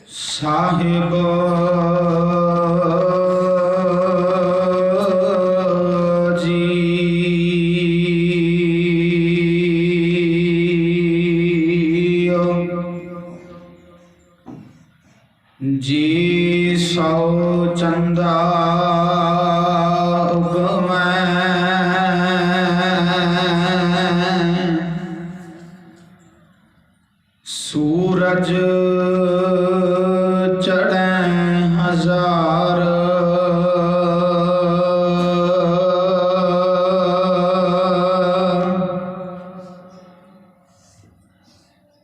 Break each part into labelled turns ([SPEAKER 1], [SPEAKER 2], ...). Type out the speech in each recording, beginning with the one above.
[SPEAKER 1] साहिब जी सौ चंदा सूरज चढ़े हजार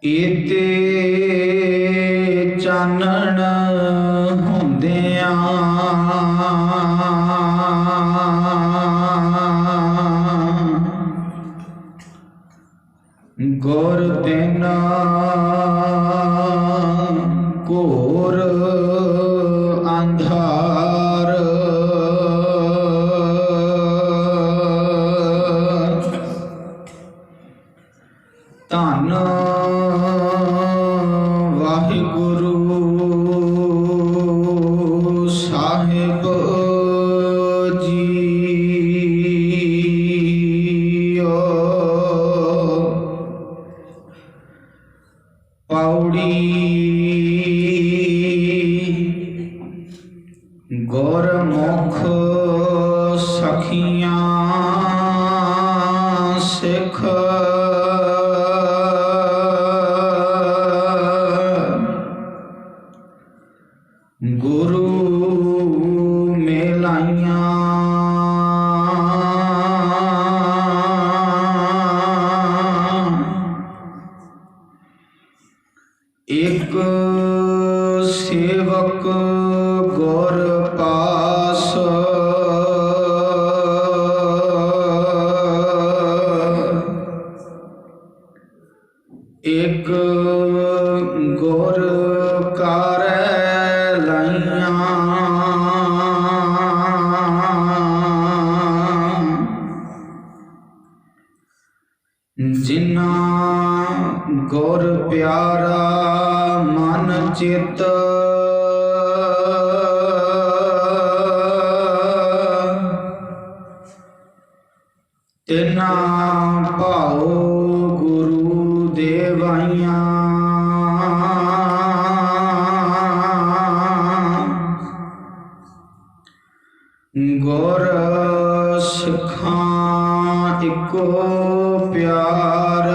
[SPEAKER 1] इते चानण होंदियां गुर दिन घोर अंधार धन वाहिगुरु साहिब पौड़ी गुरमुख सखियां सिख गुरु मेलाइया एक सेवक गुर पास एक गुर कार जिन्ना गुर प्यारा मन चित तिना भाओ गुरु देवाइया गुर सिखां इको प्यार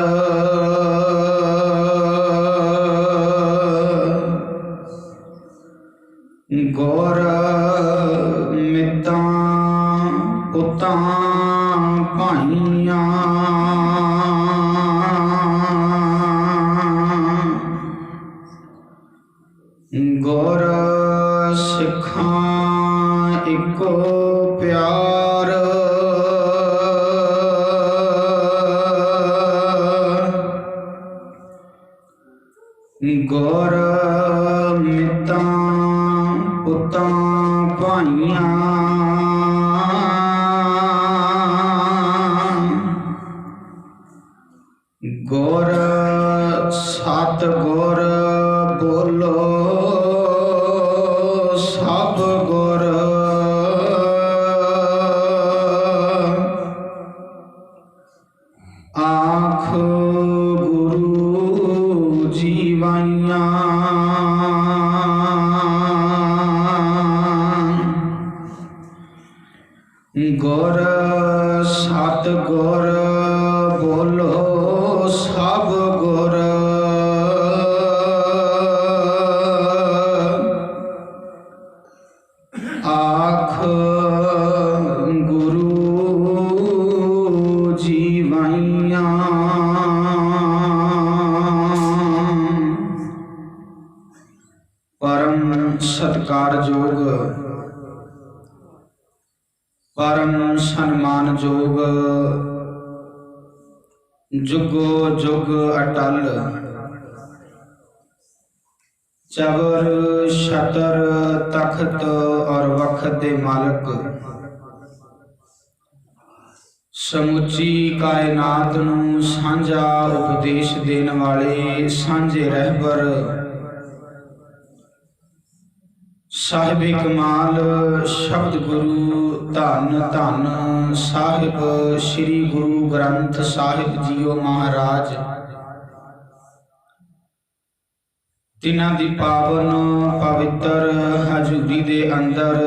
[SPEAKER 1] गुर मितां पुतां भाइयां गुर सिखां इको प्यार गुर मितां पुतां भाइयां गुर सतगुर बोलो सब गुर आख गुरु जीवाइया गुर सतगुर बोलो सब गुर आख गुरु जीवाइया परम सत्कारयोग परम सन्मानयोग जुगो जुग अटल चबर छतर तख्त और वक्त दे मालक ਸਮੁੱਚੀ ਕਾਇਨਾਤ ਨੂੰ ਸਾਂਝਾ ਉਪਦੇਸ਼ ਦੇਣ ਵਾਲੇ ਸਾਂਝੇ ਰਹਿਬਰ ਸਾਹਿਬੇ ਕਮਾਲ ਸ਼ਬਦ ਗੁਰੂ ਧੰਨ ਧੰਨ ਸਾਹਿਬ ਸ੍ਰੀ ਗੁਰੂ ਗ੍ਰੰਥ ਸਾਹਿਬ ਜੀਓ ਮਹਾਰਾਜ। ਤਿਨਾਂ ਦੀ ਪਾਵਨ ਪਵਿੱਤਰ ਹਜ਼ੂਰੀ ਦੇ ਅੰਦਰ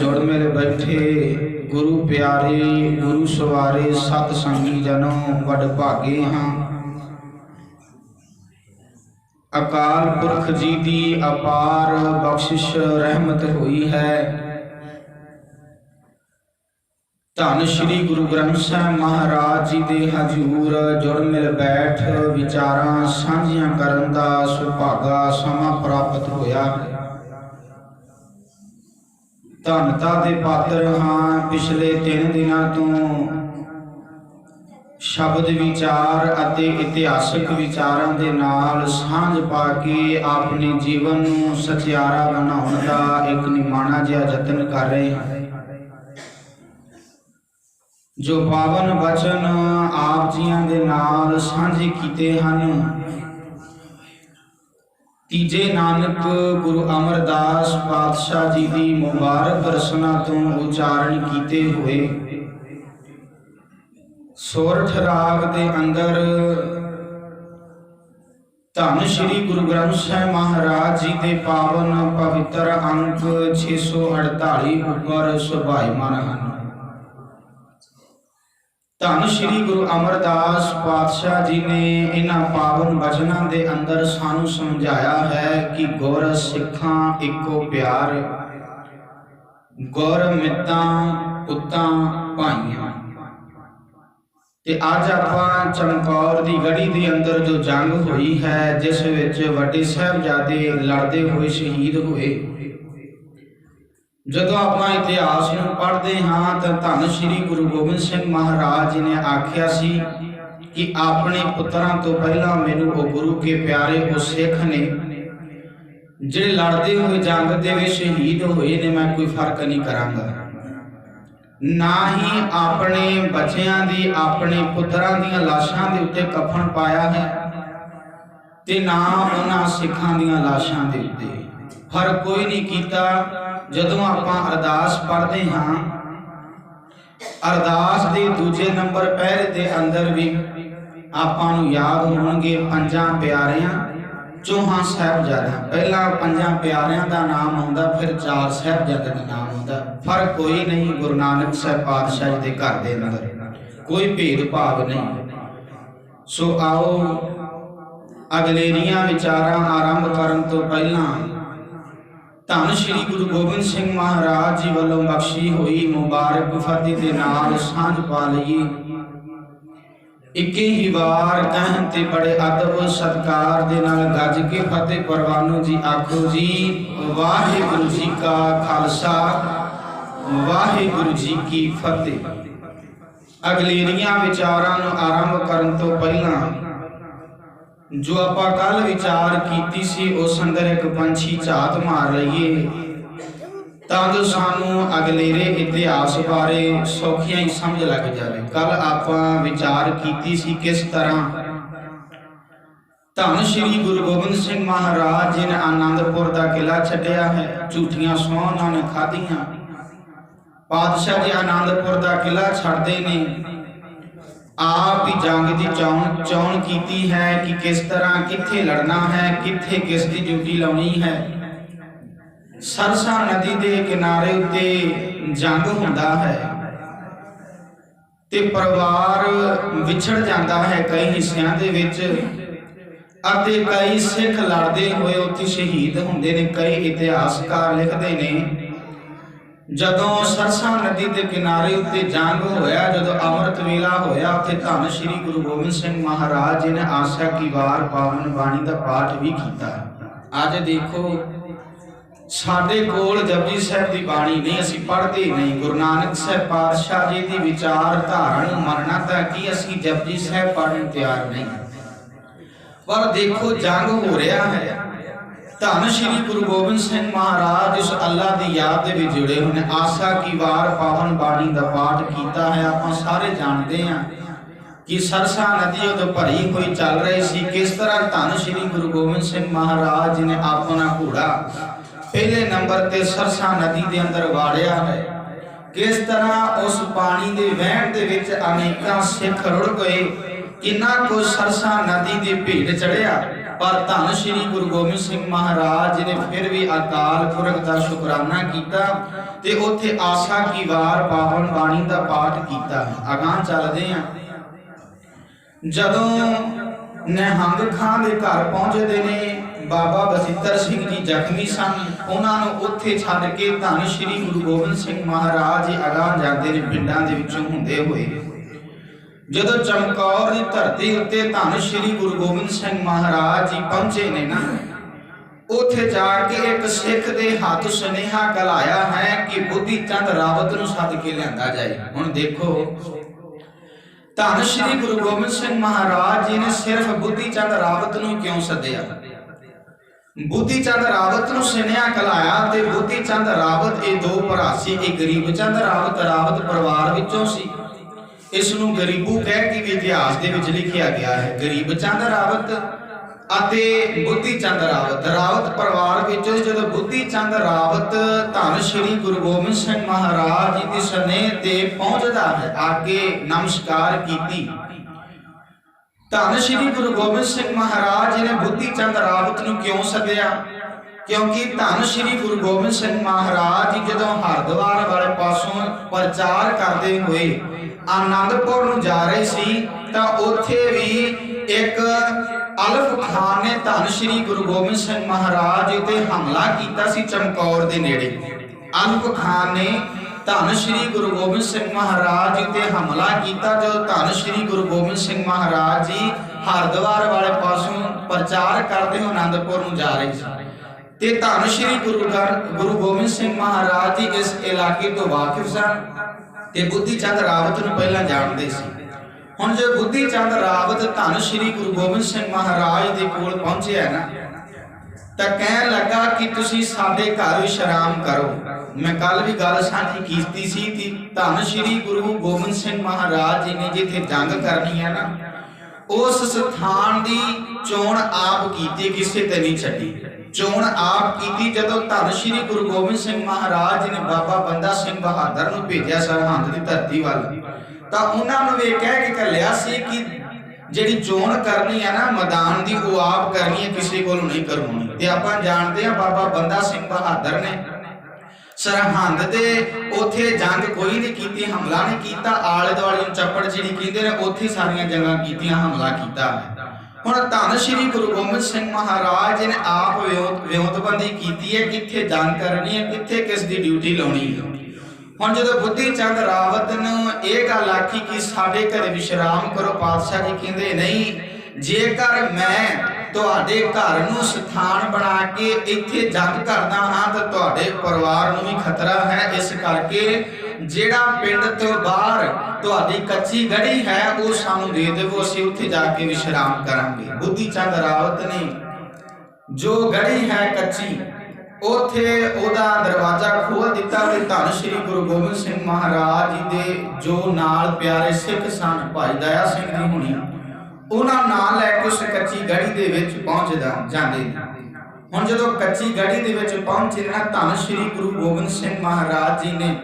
[SPEAKER 1] ਜੁੜ ਮਿਲ ਬੈਠੇ ਗੁਰੂ ਪਿਆਰੇ ਗੁਰੂ ਸਵਾਰੇ ਸਤ ਸੰਗੀ ਜਨੋ ਵਡ ਭਾਗੇ ਹਾਂ। ਅਕਾਲ ਪੁਰਖ ਜੀ ਦੀ ਅਪਾਰ ਬਖਸ਼ਿਸ਼ ਰਹਿਮਤ ਹੋਈ ਹੈ। ਧੰਨ ਸ਼੍ਰੀ ਗੁਰੂ ਗ੍ਰੰਥ ਸਾਹਿਬ ਮਹਾਰਾਜ ਜੀ ਦੇ ਹਜ਼ੂਰ ਜੁੜ ਮਿਲ ਬੈਠ ਵਿਚਾਰਾਂ ਸਾਂਝੀਆਂ ਕਰਨ ਦਾ ਸੁਭਾਗਾ ਸਮਾਂ ਪ੍ਰਾਪਤ ਹੋਇਆ। ਧੰਨਤਾ ਦੇ ਪਾਤਰ ਹਾਂ। ਪਿਛਲੇ 3 ਦਿਨਾਂ ਤੋਂ ਸ਼ਬਦ ਵਿਚਾਰ ਅਤੇ ਇਤਿਹਾਸਕ ਵਿਚਾਰਾਂ ਦੇ ਨਾਲ ਸਾਂਝ ਪਾ ਕੇ ਆਪਣੇ ਜੀਵਨ ਨੂੰ ਸਚਿਆਰਾ ਬਣਾਉਣ ਦਾ ਇੱਕ ਨਿਮਾਣਾ ਜਿਹਾ ਯਤਨ ਕਰ ਰਹੇ ਹਾਂ। ਜੋ ਪਾਵਨ ਵਚਨ ਆਪ ਜੀਆਂ ਦੇ ਨਾਲ ਸਾਂਝੇ ਕੀਤੇ ਹਨ, ਤੀਜੇ ਨਾਨਕ ਗੁਰੂ ਅਮਰਦਾਸ ਪਾਤਸ਼ਾਹ ਜੀ ਦੀ ਮੁਬਾਰਕ ਰਸਨਾ ਤੋਂ ਉਚਾਰਨ ਕੀਤੇ ਹੋਏ ਸੋਰਠ ਰਾਗ ਦੇ ਅੰਦਰ ਧੰਨ ਸ਼੍ਰੀ ਗੁਰੂ ਗ੍ਰੰਥ ਸਾਹਿਬ ਮਹਾਰਾਜ ਜੀ ਦੇ ਪਾਵਨ ਪਵਿੱਤਰ ਅੰਕ 648 ਉੱਪਰ ਸੁਭਾਈਮਾਨ ਹਨ। ਧੰਨ ਸ਼੍ਰੀ ਗੁਰੂ ਅਮਰਦਾਸ ਪਾਤਸ਼ਾਹ ਜੀ ਨੇ ਇਹਨਾਂ ਪਾਵਨ ਵਚਨਾਂ ਦੇ ਅੰਦਰ ਸਾਨੂੰ ਸਮਝਾਇਆ ਹੈ ਕਿ ਗੁਰ ਸਿੱਖਾਂ ਇੱਕੋ ਪਿਆਰ, ਗੁਰ ਮਿੱਤਾਂ ਪੁੱਤਾਂ ਭਾਈਆਂ। ਤੇ ਅੱਜ ਆਪਾਂ ਚਮਕੌਰ ਦੀ ਗੜੀ ਦੇ ਅੰਦਰ ਜੋ ਜੰਗ ਹੋਈ ਹੈ, ਜਿਸ ਵਿੱਚ ਵੱਡੇ ਸਾਹਿਬਜ਼ਾਦੇ ਲੜਦੇ ਹੋਏ ਸ਼ਹੀਦ ਹੋਏ, ਜਦੋਂ ਆਪਾਂ ਇਤਿਹਾਸ ਨੂੰ ਪੜ੍ਹਦੇ ਹਾਂ ਤਾਂ ਧੰਨ ਸ਼੍ਰੀ ਗੁਰੂ ਗੋਬਿੰਦ ਸਿੰਘ ਮਹਾਰਾਜ ਜੀ ਨੇ ਆਖਿਆ ਸੀ ਕਿ ਆਪਣੇ ਪੁੱਤਰਾਂ ਤੋਂ ਪਹਿਲਾਂ ਮੈਨੂੰ ਉਹ ਗੁਰੂ ਕੇ ਪਿਆਰੇ ਉਹ ਸਿੱਖ ਨੇ ਜਿਹੜੇ ਲੜਦੇ ਹੋਏ ਜੰਗ ਦੇ ਵਿੱਚ ਸ਼ਹੀਦ ਹੋਏ ਨੇ, ਮੈਂ ਕੋਈ ਫਰਕ ਨਹੀਂ ਕਰਾਂਗਾ। ਨਾ ਹੀ ਆਪਣੇ ਬੱਚਿਆਂ ਦੀ ਆਪਣੇ ਪੁੱਤਰਾਂ ਦੀਆਂ ਲਾਸ਼ਾਂ ਦੇ ਉੱਤੇ ਕਫਨ ਪਾਇਆ ਹੈ ਤੇ ਨਾ ਉਹਨਾਂ ਸਿੱਖਾਂ ਦੀਆਂ ਲਾਸ਼ਾਂ ਦੇ ਉੱਤੇ ਫਰਕ ਕੋਈ ਨਹੀਂ ਕੀਤਾ। ਜਦੋਂ ਆਪਾਂ ਅਰਦਾਸ ਪੜ੍ਹਦੇ ਹਾਂ, ਅਰਦਾਸ ਦੇ ਦੂਜੇ ਨੰਬਰ ਪਹਿਰੇ ਦੇ ਅੰਦਰ ਵੀ ਆਪਾਂ ਨੂੰ ਯਾਦ ਹੋਣਗੇ ਪੰਜਾਂ ਪਿਆਰਿਆਂ ਚੌਹਾਂ ਸਾਹਿਬਜ਼ਾਦਿਆਂ। ਪਹਿਲਾਂ ਪੰਜਾਂ ਪਿਆਰਿਆਂ ਦਾ ਨਾਮ ਆਉਂਦਾ, ਫਿਰ 4 ਸਾਹਿਬਜ਼ਾਦਿਆਂ ਦਾ ਨਾਮ ਆਉਂਦਾ। ਫਰਕ ਕੋਈ ਨਹੀਂ। ਗੁਰੂ ਨਾਨਕ ਸਾਹਿਬ ਪਾਤਸ਼ਾਹ ਜੀ ਦੇ ਘਰ ਦੇ ਅੰਦਰ ਕੋਈ ਭੇਦਭਾਵ ਨਹੀਂ। ਸੋ ਆਓ ਅਗਲੇਰੀਆਂ ਵਿਚਾਰਾਂ ਆਰੰਭ ਕਰਨ ਤੋਂ ਪਹਿਲਾਂ ਧੰਨ ਸ਼੍ਰੀ ਗੁਰੂ ਗੋਬਿੰਦ ਸਿੰਘ ਮਹਾਰਾਜ ਜੀ ਵੱਲੋਂ ਬਖਸ਼ੀ ਹੋਈ ਮੁਬਾਰਕ ਫਤਿਹ ਦੇ ਨਾਲ ਸਾਂਝ ਪਾ ਲਈਏ। ਇੱਕੇ ਹੀ ਵਾਰ ਕਹਿਣ ਤੇ ਬੜੇ ਅਦਬ ਸਤਿਕਾਰ ਦੇ ਨਾਲ ਗੱਜ ਕੇ ਫਤਿਹ ਪ੍ਰਵਾਨੋ ਜੀ ਆਖੋ ਜੀ, ਵਾਹਿਗੁਰੂ ਜੀ ਕਾ ਖਾਲਸਾ ਵਾਹਿਗੁਰੂ ਜੀ ਕੀ ਫਤਿਹ। ਅਗਲੇਰੀਆਂ ਵਿਚਾਰਾਂ ਨੂੰ ਆਰੰਭ ਕਰਨ ਤੋਂ ਪਹਿਲਾਂ ਜੋ ਆਪਾਂ ਕੱਲ ਵਿਚਾਰ ਕੀਤੀ ਸੀ, ਉਸ ਅੰਦਰ ਇੱਕ ਪੰਛੀ ਝਾਤ ਮਾਰ ਲਈਏ ਤਾਂ ਜੋ ਸਾਨੂੰ ਅਗਲੇਰੇ ਇਤਿਹਾਸ ਬਾਰੇ ਸੌਖੀਆਂ ਹੀ ਸਮਝ ਲੱਗ ਜਾਵੇ। ਕੱਲ ਆਪਾਂ ਵਿਚਾਰ ਕੀਤੀ ਸੀ ਕਿਸ ਤਰ੍ਹਾਂ ਧੰਨ ਸ਼੍ਰੀ ਗੁਰੂ ਗੋਬਿੰਦ ਸਿੰਘ ਮਹਾਰਾਜ ਜੀ ਨੇ ਆਨੰਦਪੁਰ ਦਾ ਕਿਲਾ ਛੱਡਿਆ ਹੈ। ਝੂਠੀਆਂ ਸਹੁੰ ਉਹਨਾਂ ਨੇ ਖਾਧੀਆਂ। ਪਾਤਸ਼ਾਹ ਜੀ ਆਨੰਦਪੁਰ ਦਾ ਕਿਲਾ ਛੱਡਦੇ ਨੇ, ਆਪ ਹੀ ਜੰਗ ਦੀ ਚੋਣ ਕੀਤੀ ਹੈ ਕਿ ਕਿਸ ਤਰ੍ਹਾਂ ਕਿੱਥੇ ਲੜਨਾ ਹੈ, ਕਿੱਥੇ ਕਿਸ ਦੀ ਡਿਊਟੀ ਲਾਉਣੀ ਹੈ। ਸਰਸਾ ਨਦੀ ਦੇ ਕਿਨਾਰੇ ਉੱਤੇ ਜੰਗ ਹੁੰਦਾ ਹੈ ਤੇ ਪਰਿਵਾਰ ਵਿਛੜ ਜਾਂਦਾ ਹੈ ਕਈ ਹਿੱਸਿਆਂ ਦੇ ਵਿੱਚ, ਅਤੇ ਕਈ ਸਿੱਖ ਲੜਦੇ ਹੋਏ ਉੱਥੇ ਸ਼ਹੀਦ ਹੁੰਦੇ ਨੇ। ਕਈ ਇਤਿਹਾਸਕਾਰ ਲਿਖਦੇ ਨੇ ਜਦੋਂ ਸਰਸਾ ਨਦੀ ਦੇ ਕਿਨਾਰੇ ਉੱਤੇ ਜੰਗ ਹੋਇਆ, ਜਦੋਂ ਅੰਮ੍ਰਿਤ ਵੇਲਾ ਹੋਇਆ, ਉੱਥੇ ਧੰਨ ਸ਼੍ਰੀ ਗੁਰੂ ਗੋਬਿੰਦ ਸਿੰਘ ਮਹਾਰਾਜ ਜੀ ਨੇ ਆਸਾ ਕੀ ਵਾਰ ਪਾਵਨ ਬਾਣੀ ਦਾ ਪਾਠ ਵੀ ਕੀਤਾ। ਅੱਜ ਦੇਖੋ ਸਾਡੇ ਕੋਲ ਜਪਜੀ ਸਾਹਿਬ ਦੀ ਬਾਣੀ ਨਹੀਂ, ਅਸੀਂ ਪੜ੍ਹਦੇ ਨਹੀਂ। ਗੁਰੂ ਨਾਨਕ ਸਾਹਿਬ ਪਾਤਸ਼ਾਹ ਜੀ ਦੀ ਵਿਚਾਰਧਾਰਾ ਨੂੰ ਮੰਨਣਾ ਤਾਂ ਕਿ ਅਸੀਂ ਜਪਜੀ ਸਾਹਿਬ ਪੜ੍ਹਨ ਤਿਆਰ ਨਹੀਂ। ਪਰ ਦੇਖੋ ਜੰਗ ਹੋ ਰਿਹਾ ਹੈ धन श्री गुरु गोबिंद सिंह महाराज इस अल्लाह की याद दे विच जुड़े हुए। आशा की वार पावन बाणी का पाठ किया है। आप सारे जानते हैं कि सरसा नदी उदों भरी हुई चल रही सी। किस तरह धन श्री गुरु गोबिंद सिंह महाराज ने अपना घोड़ा पहले नंबर ते सरसा नदी के अंदर वाड़िया है। किस तरह उस पानी के वहण दे विच अनेकों सिख रुड़ गए। किन्ना को सरसा नदी की भीड़ चढ़िया, पर धन श्री गुरु गोबिंद सिंह महाराज ने फिर भी अकाल पुरख का शुकराना किया ते उत्थे आशा की वार पावन बाणी का पाठ किया। अगां चलदे हैं। जदों निहंग खां दे घर पहुंचते ने, बाबा बसितर सिंह जी जख्मी सन, उन्होंने उत्थे छड्ड के धन श्री गुरु गोबिंद सिंह महाराज जी अगां जाते ने पिंडां दे विचों हुंदे होए। जदों चमकौर की धरती उत्ते धन श्री गुरु गोबिंद सिंह महाराज जी पहुंचे ने ना, उत्थे जाके एक सिख दे हाथ सुनेहा गलाया है कि बुद्धि चंद रावत नूं सद के लिआंदा जाए। हुण देखो, धन श्री गुरु गोबिंद सिंह महाराज जी ने सिर्फ बुद्धि चंद रावत नूं क्यों सद्या? बुद्धि चंद रावत नूं सुनेहा गलाया ते बुद्धि चंद रावत ये दो भरा सी। एक गरीब चंद रावत रावत परिवार विचों सी। इसनूं गरीबू कह के भी इतिहास दे विच लिखिया गया है। गरीब चंद रावत अते बुद्धि चंद रावत, रावत परिवार विचों जदों बुद्धि चंद रावत धन श्री गुरु गोबिंद सिंह महाराज जी दी सनेह ते पहुंचदा है, आगे नमस्कार कीती। धन श्री गुरु गोबिंद सिंह महाराज जी ने बुद्धि चंद रावत नूं क्यों सद्या? क्योंकि धन श्री गुरु गोबिंद सिंह महाराज जी जदों हरद्वार वाले पासों प्रचार करते हुए आनंदपुर नूं जा रहे सी, तां उत्थे भी एक अलफ खान ने धन श्री गुरु गोबिंद सिंह महाराज उत्ते हमला किया सी चमकौर दे नेड़े। अलफ खान ने धन श्री गुरु गोबिंद सिंह महाराज उत्ते हमला किया। जो धन श्री गुरु गोबिंद सिंह महाराज जी हरद्वार वाले पासों प्रचार करते हुए आनंदपुर नूं जा रहे सी, ते धन श्री गुरु गोबिंद सिंह महाराज जी इस इलाके तो वाकिफ सन ते बुद्धि चंद रावत नूं पहलां जाणदे सी। हुण जो बुद्धि चंद रावत धन श्री गुरु गोबिंद सिंह महाराज दे कोल पहुंचे है ना, तां कहण लगा कि तुसीं साडे घर विश्राम करो। मैं कल भी गल साझी कीती सी कि धन श्री गुरु गोबिंद सिंह महाराज जी ने जिथे जंग करनी है ना, उस स्थान की चोण आप कीती, किसी ते नहीं छड्डी। चोण आप कीती। जदों धन श्री गुरु गोबिंद सिंह महाराज जी ने बाबा बंदा सिंह बहादुर नूं भेजिया सरहंद की धरती वाल, तां उन्हां नूं वे कह के घल्लिया सी कि जिहड़ी चोण करनी है ना मैदान की, वो आप करनी है, किसी कोलों नहीं करवाउणी। ते आपां जाणदे हां बाबा बंदा सिंह बहादुर ने सरहंद दे उत्थे जंग कोई नहीं कीती, हमला नहीं कीता। आले दुआले चप्पड़ चिड़ी कहंदे ने, उत्थे सारियां जंगां कीतियां, हमला कीता। हुण धन श्री गुरु गोबिंद सिंह महाराज ने आप विਉਂਤਬੰਦੀ कीती है, कित्थे जंग करनी है, कित्थे किस दी ड्यूटी लाउणी है। हुण जदों बुद्धि चंद रावत नूं इह गल आखी कि साडे घरे विश्राम करो, पातशाह जी कहंदे नहीं, जेकर मैं तुहाडे घर नूं स्थान बना के इत्थे जंग करदा हां तां तुहाडे परिवार नूं भी खतरा है। इस करके जेड़ा पिंड तो बाहर तुहाडी कच्ची गढ़ी है वो सानू दे देवो, असीं उत्थे जाके विश्राम करांगे। बुद्धि चंद रावत ने जो गढ़ी है कच्ची, उत्थे ओदा दरवाजा खोल दिता ते धन श्री गुरु गोबिंद सिंह महाराज जी दे जो नाल प्यारे सिख सन, भाई दया सिंह जी हुणी, उन्हां नाल लैके उस कच्ची गढ़ी दे विच पहुंच जांदे। हुण जदों कच्ची गढ़ी दे विच पहुंचे ना, धन श्री गुरु गोबिंद सिंह महाराज जी ने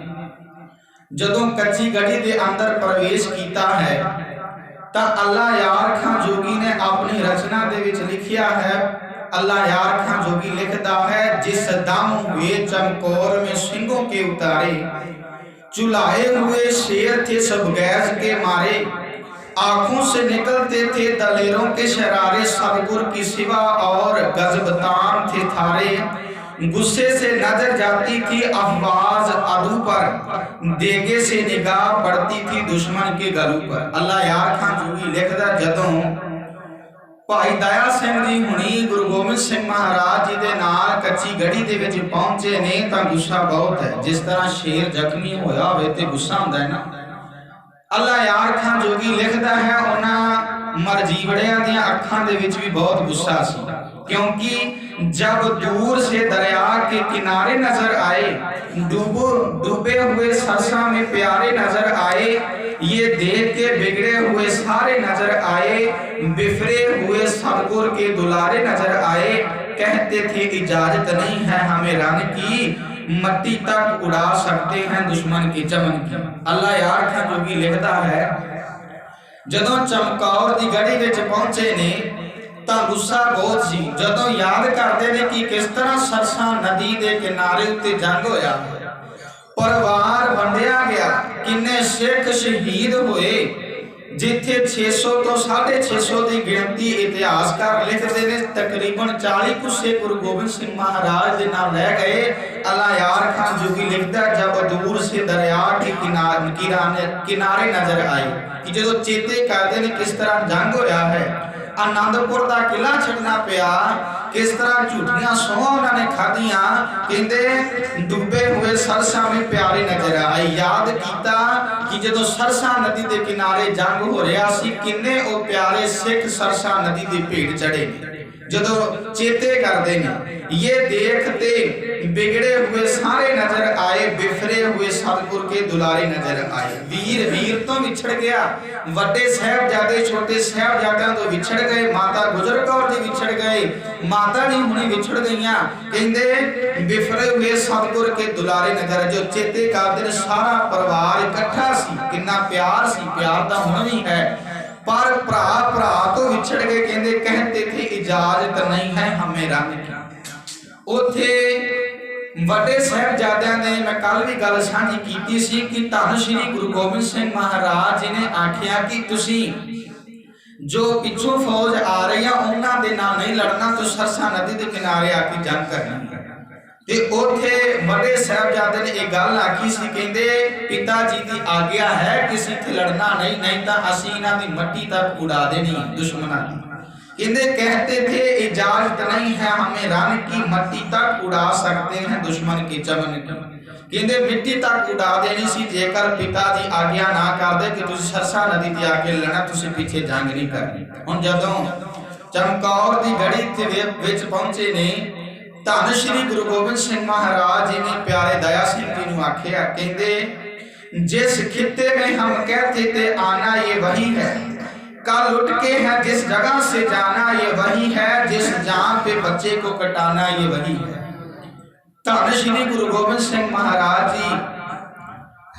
[SPEAKER 1] जदों कच्ची गढ़ी के अंदर प्रवेश किया है, तां अल्लाह यार खां जोगी ने अपनी रचना दे विच लिखिया है। अल्लाह यार खां जोगी लिखता है, जिस दम हुए चमकौर में सिंहों के उतारे, चुलाए हुए शेर थे सब गैस के मारे, आंखों से निकलते थे दलेरों के शरारे, सतगुर की सिवा और गजबतान थे थारे, गुस्से से नजर जाती थी अफवाज अदू पर, देगे से निगाह पड़ती थी दुश्मन के गलू पर। अल्लाह यार खां जोगी लिखदा, जदों भाई दया सिंह जी हुणी गुरु गोबिंद सिंह महाराज जी दे नाल कच्ची गढ़ी दे विच पहुंचे ने, तां गुस्सा बहुत है। जिस तरह शेर जख्मी होया होवे ते गुस्सा हुंदा है ना, अल्लाह यार खां जोगी लिखदा है, उन्हां मरजीवड़ियां दी अखां दे विच भी बहुत गुस्सा सी, क्योंकि जब दूर से दरिया के किनारे नजर आए, डूबे हुए सरसा में प्यारे नजर आए, ये देख के बिगड़े हुए सारे नजर आए, बिफरे हुए सतगुर के दुलारे नजर आए। कहते थे इजाजत नहीं है हमें रन की, मट्टी तक उड़ा सकते हैं दुश्मन की चमन की। अल्लाह यार खां जोगी लिखता है, जदों चमकौर दी गढ़ी विच पहुंचे ने ਤਾਂ ਗੁੱਸਾ ਬਹੁਤ ਸੀ। ਜਦੋਂ ਯਾਦ ਕਰਦੇ ਨੇ ਕਿ ਕਿਸ ਤਰ੍ਹਾਂ ਸਰਸਾ ਨਦੀ ਦੇ ਕਿਨਾਰੇ ਉੱਤੇ ਜੰਗ ਹੋਇਆ, ਪਰਿਵਾਰ ਵੰਡਿਆ ਗਿਆ, ਕਿੰਨੇ ਸਿੱਖ ਸ਼ਹੀਦ ਹੋਏ, ਜਿੱਥੇ 600 ਤੋਂ 650 ਦੀ ਗਿਣਤੀ ਇਤਿਹਾਸਕਾਰ ਲਿਖਦੇ ਨੇ ਤਕਰੀਬਨ 40 ਕੁ ਸਿੱਖ ਗੁਰੂ ਗੋਬਿੰਦ ਸਿੰਘ ਮਹਾਰਾਜ ਦੇ ਨਾਲ ਰਹਿ ਗਏ। अल्लाह यार खान जोगी लिखता, जब दूर से दरिया के किनारे नजर आए कि जो चेते करते ने किस तरह जंग होया है, आनंदपुर का किला छड़ना पिया, किस तरह झूठियां सौहां उन्होंने खादियां, कहते डूबे हुए सरसा में प्यारे नजर आए। याद किया कि जो सरसा नदी के किनारे जंग हो रहा सी, किन्ने ओ प्यारे सिख सरसा नदी के भेट चढ़े। जो चेते करते हैं, ये देखते बिगड़े हुए सारे नजर आए, बिफरे हुए सतगुर के दुलारे नजर आए। वीर वीर तो विछड़ गया, वड्डे साहिबजादे छोटे साहिबजादियां तो विछड़ गए, माता गुजर कौर जी विछड़ गए, माता जी हुणी विछड़ गईयां। कहंदे बिफरे हुए सतगुर के दुलारे नजर, जो चेते करदे सारा परिवार इकट्ठा सी, कितना प्यार सी, प्यार दा हुण भी है, पर भरा भरा तो विछड़ गए। कहंदे कहते थे इजाजत नहीं है हमें रन की। उथे वड्डे साहिबजादियां ने, मैं कल भी गल साझी कीती सी कि धन श्री गुरु गोबिंद सिंह महाराज जी ने आखिया कि तुसी जो पिछों फौज आ रही है उन्हां दे नाल नहीं लड़ना, तो सरसा नदी के किनारे आके जंग करनी। ते उथे वड्डे साहिबजादे ने एक गल आखी सी, कहंदे पिता जी की आज्ञा है किसी थे लड़ना नहीं, नहीं तो असीं इन्हां दी मट्टी तक उड़ा देनी दुश्मनां दी। कहंदे कहते थे इजाजत नहीं है हमें रन की, मट्टी तक उड़ा सकते हैं दुश्मन की चमन की। कहंदे मिट्टी तक उड़ा देनी सी जेकर पिता जी आज्ञा ना करदे कि तुसीं सरसा नदी ते आके लड़ना, तुसीं पीछे जंग नहीं करनी। हुण जदों चमकौर दी गढ़ी ते विच पहुंचे ने, धन श्री गुरु गोबिंद सिंह महाराज जी ने प्यारे दया सिंह जी नूं आखिया, कहंदे जिस खित्ते में हम कहते थे आना ये वही है, कल उठ के है जिस जगह से जाना ये वही है, जिस जान पे बच्चे को कटाना ये वही है। धन श्री गुरु गोबिंद सिंह महाराज जी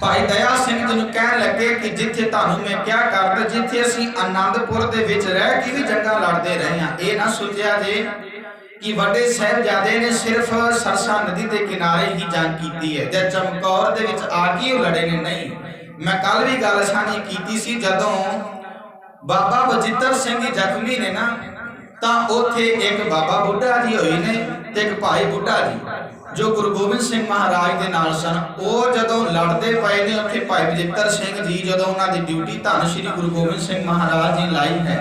[SPEAKER 1] भाई दया सिंह जी नूं कहण लगे कि जिथे तुहानूं मैं क्या करदा, जिथे असीं आनंदपुर दे विच रह के भी जंगां लड़दे रहे हां, ये ना सोचिया जे कि वड्डे साहिबजादे ने सिर्फ सरसा नदी के किनारे ही जंग की है, जब चमकौर दे विच आके लड़े ने नहीं। मैं कल भी गल साझी कीती सी, जदों बाबा बजिੱਤਰ सिंह जी जख्मी ने ना, तां उत्थे एक बाबा बुढ़ा जी होए ने ते एक भाई बुढ़ा जी जो गुरु गोबिंद सिंह महाराज दे नाल सन। ਉਹ ਜਦੋਂ लड़ते पे ने उत्थे भाई बजिੱਤਰ सिंह जी जदों उन्हां दी ड्यूटी धन श्री गुरु गोबिंद सिंह महाराज जी लाई है,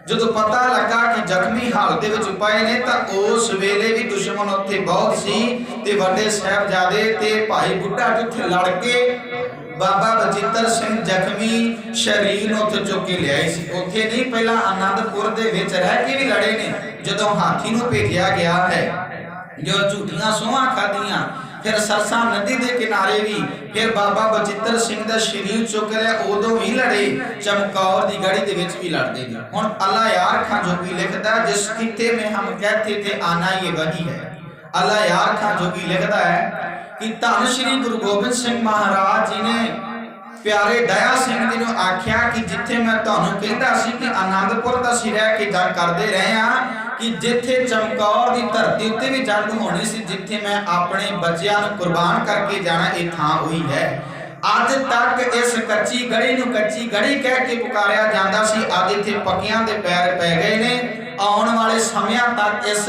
[SPEAKER 1] जो पता लगा कि जख्मी हालत विच पए ने, तो उस वेले भी दुश्मन उत्थे बहुत सी ते वड्डे साहिबजादे ते भाई बुढ़ा जिथे लड़ के बाबा बजिੱਤਰ सिंह जख्मी शरीर उत्थे चुक के लियाए सी। उत्थे नहीं, पहला आनंदपुर दे विच रह के भी लड़े ने, जदों हाथी नूं भेजिया गया है, जो झूठियां सोहां खादियां, फिर सरसा नदी के किनारे भी फिर बाबा बजिੱਤਰ सिंह का शरीर चुक लिया, उदों भी लड़े, चमकौर की गढ़ी के विच भी लड़ते हैं। हुण अल्लाह यार खां जोगी लिखता, जिस खित्ते में हम कहते थे आना ये वही है। अल्लाह यार खां जोगी लिखता है कि धन श्री गुरु गोबिंद सिंह महाराज जी ने प्यारे दया सिंह जी ने आख्या कि जिथे मैं तुहानूं कहता सी कि आनंदपुर दा असीं रह के जंग करते रहे हां, कि जिथे चमकौर की धरती उत्ते भी जंग होनी सी, जिथे मैं अपने बच्चों को कुर्बान करके जाना, ये थां हुई है। अज तक इस कच्ची गढ़ी नूं कच्ची गढ़ी कह के पुकारिया जाता सी, अज इत्थे पक्कियां दे पैर पै गए ने। आने वाले समय तक इस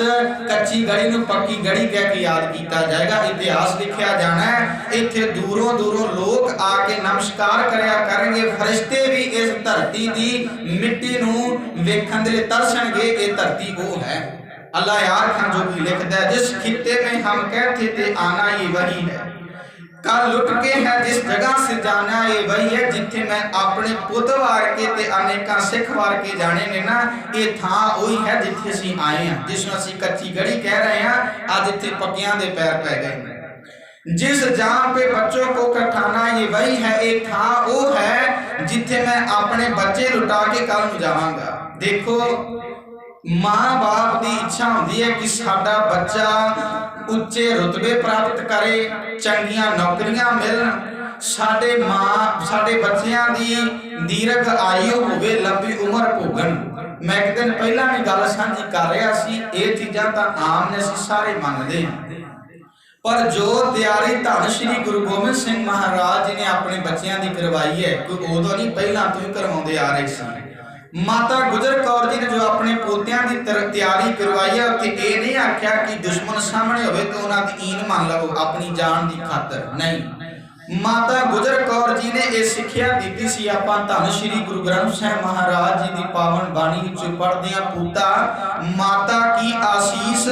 [SPEAKER 1] कच्ची गढ़ी नूं पक्की गढ़ी कह के याद किया जाएगा, इतिहास लिखिया जाना है। इत्थे दूरों दूरों लोग आके नमस्कार करया करेंगे, फरिश्ते भी इस धरती की मिट्टी नूं वेखण दे तरसणगे, ये धरती वो है। अल्लाह यार खां जोगी लिखदा है, जिस खित्ते में हम कहते थे आना ये वही है, कल लुट के है जिस जगह से जाना, ये वही है जिथे मैं अपने पुत वार के ते अनेका सिख वार के जाने ने ना। ये थां वही है जिथे असीं आए हैं, जिसनूं असीं कच्ची गड़ी कह रहे हैं, अज इत्थे पक्कियां दे पैर पै गए। जिस जहां पे बच्चों को कठाना, ये वही है, एक थां वो है जिथे मैं अपने बच्चे लुटा के कल नूं जावांगा। देखो मां बाप की इच्छा होती है कि साडा बच्चा उच्चे रुतबे प्राप्त करे, चंगियां नौकरियां मिलन, साडे बच्चियां दी दीर्घ आयु होवे, लंबी उम्र भोगन। मैं एक दिन पहला भी गल साझी कर रहा सी, ये चीज़ां तां आम ने असीं सारे मनदे हां, पर जो तैयारी धन श्री गुरु गोबिंद सिंह महाराज जी ने अपने बच्चियां दी करवाई है, कोई उदों नहीं पहला तो ही करवाउंदे आ रहे सी। माता गुजर कौर जी ने जो अपने पोतियां की तैयारी करवाई है, उत्थे ये नहीं आख्या कि दुश्मन सामने होवे तो उन्हां दी ईन मान लो अपनी जान की खातर, नहीं। माता गुजर कौर जी ने यह सिक्ख्या दी सी, आपां धन श्री गुरु ग्रंथ साहिब महाराज जी की पावन बाणी विच पढ़दे हां, पूता माता की आशीष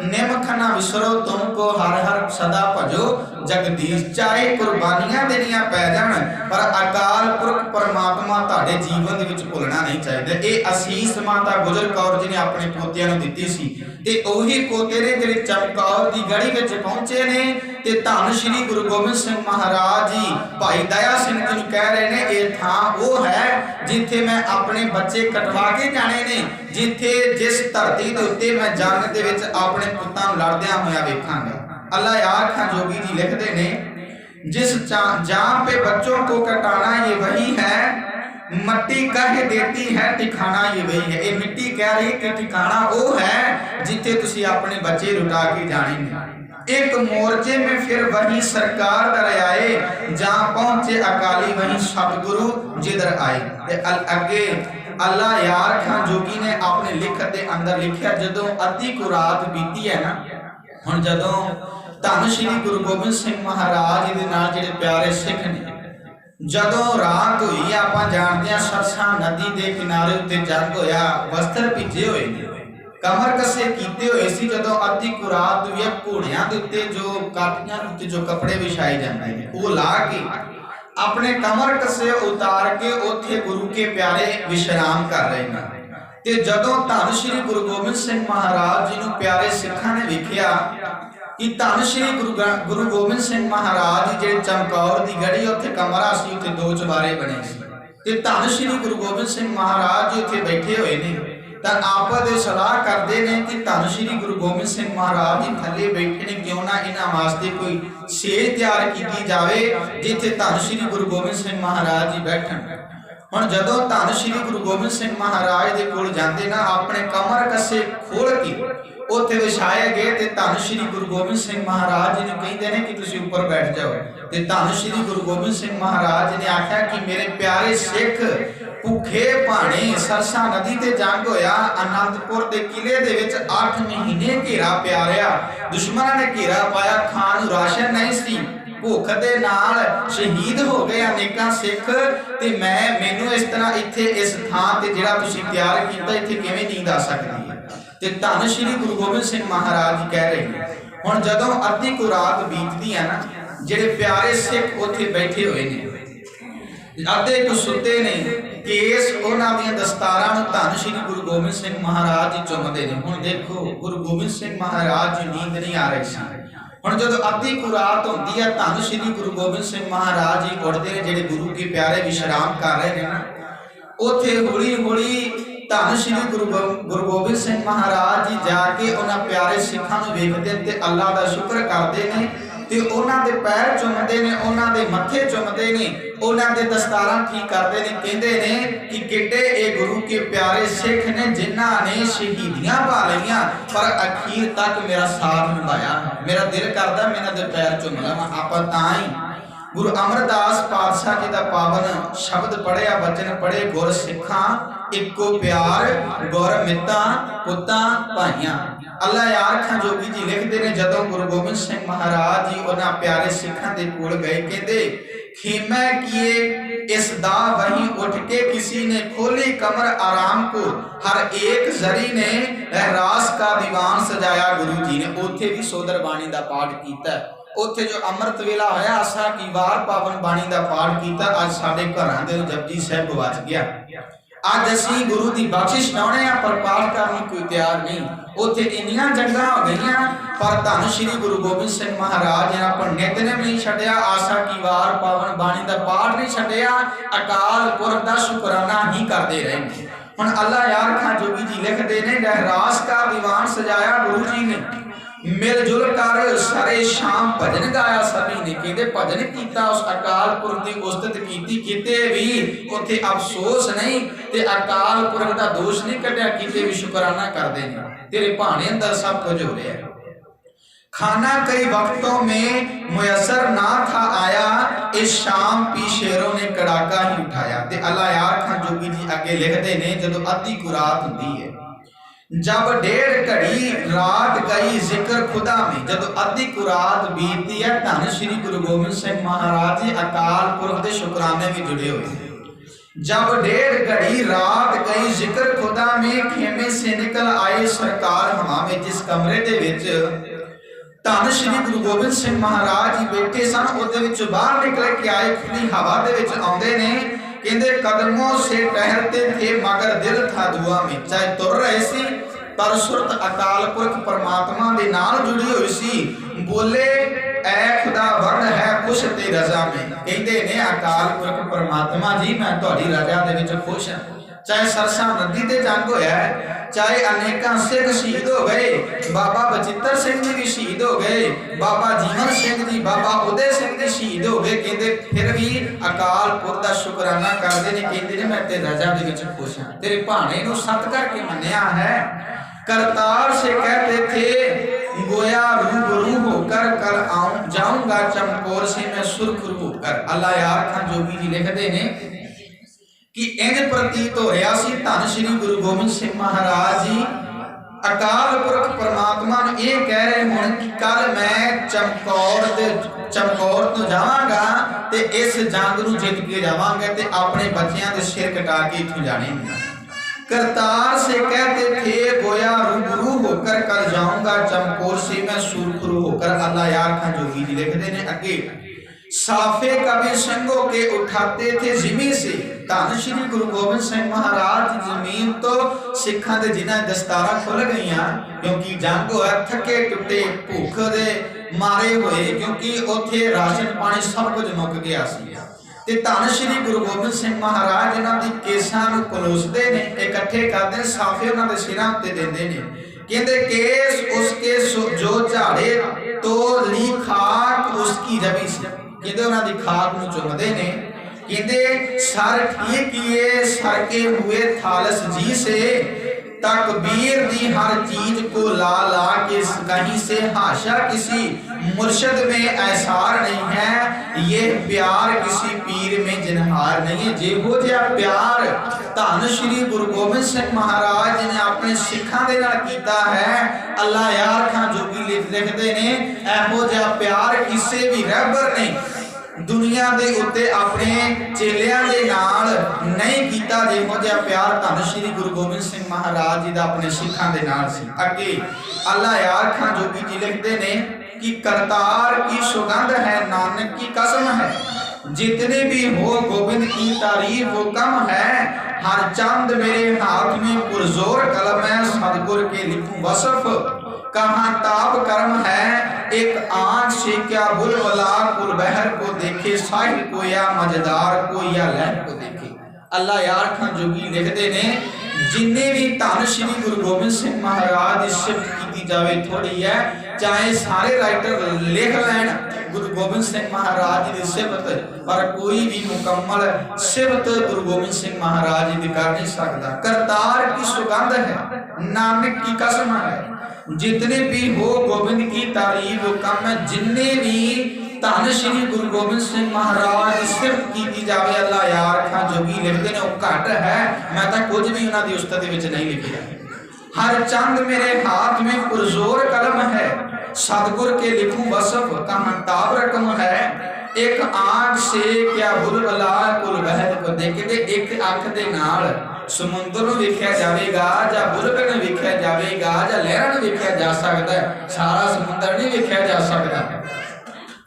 [SPEAKER 1] निमख ना विसरो, तुमको हर हर सदा भजो जगदीश। चाहे कुर्बानियां देनियां पै जाण, पर अकाल पुरख परमात्मा तुहाडे जीवन दे विच भुलना नहीं चाहिए। ये आशीष माता गुजर कौर जी ने अपने पोतियां नूं दित्ती सी, ते ओही पोते ने जिहड़े चमकौर दी गढ़ी विच पहुंचे ने, ते धन श्री गुरु गोबिंद सिंह महाराज जी भाई दया सिंह जी नूं कह रहे ने, ये थां वो है जिथे मैं अपने बच्चे कटवा के जाने ने, जिथे जिस धरती दे उत्ते मैं जंग दे विच अपने पुत्तां नूं लड़दियां होया वेखांगा। अल्लाह यार खां जोगी जी लिखते ने, जिस जहां पे बच्चों को कटाना ये वही है, मट्टी कह देती है ठिकाना ये वही है। ये मिट्टी कह रही है कि ठिकाना वो है जिथे तुसी अपने बच्चे लुटा के जाने। एक मोर्चे में फिर वही सरकार दर आए, जहां पहुंचे अकाली वही सतगुरु जिधर आए। अगे अल्लाह यार खां जोगी ने अपने लिखत के अंदर लिखा, जदों अद्धी को रात बीती है ना, हुण जदों धन श्री गुरु गोबिंद सिंह महाराज दे नाल जिहड़े प्यारे सिख ने, जदों रात हुई आपां जानदे हां सरसा नदी के किनारे उत्ते जंग होया, वस्त्र भिजे हुए ने, कमर कसे कीते हुए सी। जदों अद्धी को रात हुई, घोड़ियां दे उत्ते जो काठियां दे उत्ते जो कपड़े विछाए जाते हैं वो ला के अपने कमर कसे उतार के उत्थे गुरु के प्यारे विश्राम कर रहे हैं। ते जदों धन श्री गुरु गोबिंद सिंह महाराज जी नूं प्यारे सिखां ने वेखिया कि धन श्री गुरु गोबिंद सिंह महाराज जी चमकौर की गढ़ी उत्थे कमरा सी, उत्थे दो चबारे बने सी, ते धन श्री गुरु गोबिंद सिंह महाराज जी उत्थे बैठे हुए ने, तां आपस दे सलाह करते हैं कि धन श्री गुरु गोबिंद सिंह महाराज जी थले बैठे ने, क्यों ना इन्हां वास्ते कोई सेज तैयार की जाए जिथे धन श्री गुरु गोबिंद सिंह महाराज जी बैठन। हुण जदों धन श्री गुरु गोबिंद सिंह महाराज दे कोल जांदे ना, अपने कमर कसे खोल के उत्थे विछाए गए, ते धन श्री गुरु गोबिंद सिंह महाराज जी ने कहते हैं कि तुसीं ऊपर बैठ जाओ। ते धन श्री गुरु गोबिंद सिंह महाराज जी ने आख्या कि मेरे प्यारे सिख भुखे भाणे, सरसा नदी ते जंग होया, आनंदपुर के किले दे विच 8 महीने घेरा पिया रहा, दुश्मनां ने घेरा पाया, खाण नूं राशन नहीं सी, भुख दे नाल शहीद हो गए अनेकां सिख, ते मैनूं इस तरह इत्थे इस थां ते जिहड़ा तुसीं तैयार कीता इत्थे किवें नींद आ सकदी है। ते धन श्री गुरु गोबिंद सिंह महाराज जी कह रहे हैं, हुण जदों अद्धी को रात बीतदी है ना, जिहड़े प्यारे सिख उत्थे बैठे हुए ने, अद्धे को सुते ने, केस उन्हां दीयां दस्तारां नूं धन श्री गुरु गोबिंद सिंह महाराज जी चुमदे ने। हुण देखो गुरु गोबिंद सिंह महाराज जी नींद नहीं आ रही सी। हुण जदों अद्धी को रात होंदी है, धन श्री गुरु गोबिंद सिंह महाराज जी उठदे ने, जिहड़े गुरु के प्यारे विश्राम कर रहे हैं ना, उत्थे हौली हौली धन श्री गुरु गोबिंद सिंह महाराज जी जाके उन्हां प्यारे सिखां नूं वेखदे ते अल्लाह दा शुक्र करदे ने, ते उन्हां दे पैर चुमदे ने, उन्हां दे मत्थे चुमदे ने, उन्हां दे दस्तारां ठीक करदे ने, कहंदे ने कि किड्डे ए गुरु के प्यारे सिख ने जिन्हां ने शहीदियां पा लईयां पर अखीर तक मेरा साथ निभाया। मेरा दिल करदा मैं इन्हां दे पैर चुम लवां। आपां तां ही गुरु अमरदास पातशाह जी का पावन शब्द पढ़िया, वचन पढ़े, गुर सिखां इको प्यार, गुर मित्तां पुत्तां भाइयां। अल्लाह यार खां जोगी जी लिखते हैं, जदों गुरु गोबिंद सिंह महाराज जी उन्हां प्यारे सिखां दे कोल गए, कहते खेमै किए इस दा वहीं उठ के किसी ने खोली कमर आराम को, हर एक जरी ने रहरास का दीवान सजाया गुरु जी ने। उत्थे भी सोदर बाणी दा पाठ कीता। ਉੱਥੇ ਜੋ ਅੰਮ੍ਰਿਤ ਵੇਲਾ ਹੋਇਆ ਆਸਾ ਕੀ ਵਾਰ ਪਾਵਨ ਬਾਣੀ ਦਾ ਪਾਠ ਕੀਤਾ। ਅੱਜ ਸਾਡੇ ਘਰਾਂ ਦੇ ਜਪਜੀ ਸਾਹਿਬ ਗਵਾਚ ਗਿਆ। ਅੱਜ ਅਸੀਂ ਗੁਰੂ ਦੀ ਬਖਸ਼ਿਸ਼ ਚਾਹੁੰਦੇ ਆ ਪਰ ਪਾਠ ਕਰਨ ਨੂੰ ਕੋਈ ਤਿਆਰ ਨਹੀਂ। ਉੱਥੇ ਇੰਨੀਆਂ ਜੰਗਾਂ ਹੋ ਗਈਆਂ ਪਰ ਧੰਨ ਸ਼੍ਰੀ ਗੁਰੂ ਗੋਬਿੰਦ ਸਿੰਘ ਮਹਾਰਾਜ ਨੇ ਆਪਣਾ ਨਿਤਨੇਮ ਨਹੀਂ ਛੱਡਿਆ, ਆਸਾ ਕੀ ਵਾਰ ਪਾਵਨ ਬਾਣੀ ਦਾ ਪਾਠ ਨਹੀਂ ਛੱਡਿਆ, ਅਕਾਲ ਪੁਰਖ ਦਾ ਸ਼ੁਕਰਾਨਾ ਹੀ ਕਰਦੇ ਰਹੇ ਨੇ। ਹੁਣ ਅੱਲਾ यार खां जोगी जी लिखते ने रहरास का दीवान सजाया गुरु जी ने, मिलजुल कर सारे शाम भजन गाया सभी ने। कहते भजन किया उस अकाल पुरख की उस्तत की, किते भी उत्थे अफसोस नहीं ते अकाल पुरख का दोष नहीं कढ़िया, किते भी शुकराना करते हैं। तेरे भाने अंदर सब कुछ हो रहा है। खाना कई वक्तों में मुयसर ना था आया, इस शाम पी शेरों ने कड़ाका ही उठाया। ते अल्लाह यार खां जोगी जी आगे लिखते ने जदों अद्धी कुरात हुंदी है, जब 1.5 घड़ी रात गई जिक्र खुदा में, जदों अद्धी कुरात बीतती है धन श्री गुरु गोबिंद सिंह महाराज जी अकाल पुरख के शुकराने में जुड़े हुए हैं। जब 1.5 घड़ी रात गई जिक्र खुदा में, खेमे से निकल आए सरकार हवा में। जिस कमरे दे विच धन श्री गुरु गोबिंद सिंह महाराज जी बैठे सन उहदे विच बाहर निकल के आए, खुली हवा दे विच आउंदे ने। कहंदे कदमों से टहलते थे मगर दिल था दुआ में। चाहे तुर रहे सी पर सुरत अकाल पुरख परमात्मा दे नाल जुड़ी हुई सी। बोले ऐ खुदा वर्ण है खुश ते रजा में। कहंदे ने अकाल पुरख परमात्मा जी मैं तुहाडी रजा दे विच खुश हां। चाहे सरसा नदी ते जंग होया है, चाहे अनेक सिख शहीद हो गए, बाबा बचित्र सिंह जी भी शहीद हो गए, बाबा जीवन सिंह जी, बाबा उदय सिंह जी शहीद हो गए, कहते फिर भी अकाल पुरख दा शुकराना करते ने। कहते ने मैं ते रजा दे विच खुश हां, तेरे भाणे नूं सत करके मन्निया है। करतार से कहते थे गोया रूबरू होकर कल आऊं जाऊंगा चमकौर से मैं सुरखरू होकर। अल्लाह यार खां जोगी जी लिखते ने कि इंज प्रतीत हो रहा सी धन श्री गुरु गोबिंद सिंह महाराज जी अकाल पुरख परमात्मा नूं ये कह रहे होण कि कल मैं चमकौर तो जावांगा ते इस जंग नूं जित के जावांगा ते अपने बच्चियां दे सिर कटा के इत्थों जाने। करतार से कहते थे गोया रूबरू होकर कल जाऊंगा चमकौर से मैं सुरखरू होकर। अल्लाह यार खां जोगी जी लिखते ने अगे साफे कभी संगों के उठाते थे जिमी से। धन श्री गुरु गोबिंद सिंह महाराज जमीन तो सिखां दे जिन्हां दस्तारा खुल गईयां क्योंकि जंग होया, थके टुटे भूख दे मारे हुए, क्योंकि उत्थे राशन पानी सब कुछ मुक गया सी। ते धन श्री गुरु गोबिंद सिंह महाराज इन्हां दी केसां नूं पलोसदे ने, इकट्ठे करदे ने, साफे उन्हां दे सिरां उत्ते देंदे ने। कहंदे केस उसके जो झाड़े तो ली खाक उसकी रवि से। कहंदे उन्हां दी खाक नूं चुमदे ने। कहंदे सर ठीक किए सर के हुए थालस जी से, तकबीर दी हर चीज को ला ला के कहीं से हाशा किसी मुर्शद में ऐसार नहीं है, ये प्यार किसी पीर में जिनहार नहीं है। जेहो जिहा प्यार धन श्री गुरु गोबिंद सिंह महाराज ने अपने सिखां दे नाल कीता है, अल्लाह यार खां जोगी लिखदे ने एहो जिहा प्यार किसी भी रहबर ने दुनिया दे उत्ते अपने चेलियां दे नाल नहीं कीता जिहो जिहा प्यार धन श्री गुरु गोबिंद सिंह महाराज जी दा अपने सिखां दे नाल सी। अगे अल्लाह यार खां जोगी जी लिखदे ने कि करतार की सुगंध है नानक की कसम है, जितने भी हो गोबिंद की तारीफ वो कम है। हर चंद मेरे हाथ में पुरजोर कलम है, सतगुर के लिखूं वसफ कहाँ ताप कर्म है। एक आंख से क्या बुलबुला कुल बहर को देखे, साहिल को या मजेदार को या लहर को देखे। अल्लाह यार खां जोगी लिखते ने जिन्ने भी धन श्री गुरु गोबिंद सिंह महाराज की सिफत की जाए थोड़ी है, चाहे सारे राइटर लिख लैन गुरु गोबिंद सिंह महाराज की सिफत, पर कोई भी मुकम्मल सिफत गुरु गोबिंद सिंह महाराज जी कर नहीं सकता। करतार की सुगंध है नानक की कसम है, जितने भी हो गोबिंद की तारीफ कम है। जिन्ने भी धन श्री गुरु गोबिंद सिंह महाराज की सिफत की जाए अल्लाह यार खां जोगी लिखते ने वो घट है, मैं तो कुछ भी उन्हां दी उस्ताद विच नहीं लिखिया। हर चंद मेरे हाथ में पुरजोर कलम है, सतगुर के लिखूं वसफ कहाँ ताब रकम है। एक आंख से क्या बुलबुला कुल बहर को देखते, एक अख दे नाल समुंदर नूं वेखिया जावेगा जां बुलबुल नूं वेखिया जावेगा जां लहरां नूं वेखिया जा सकदा है, सारा समुंदर नहीं वेखिया जा सकदा।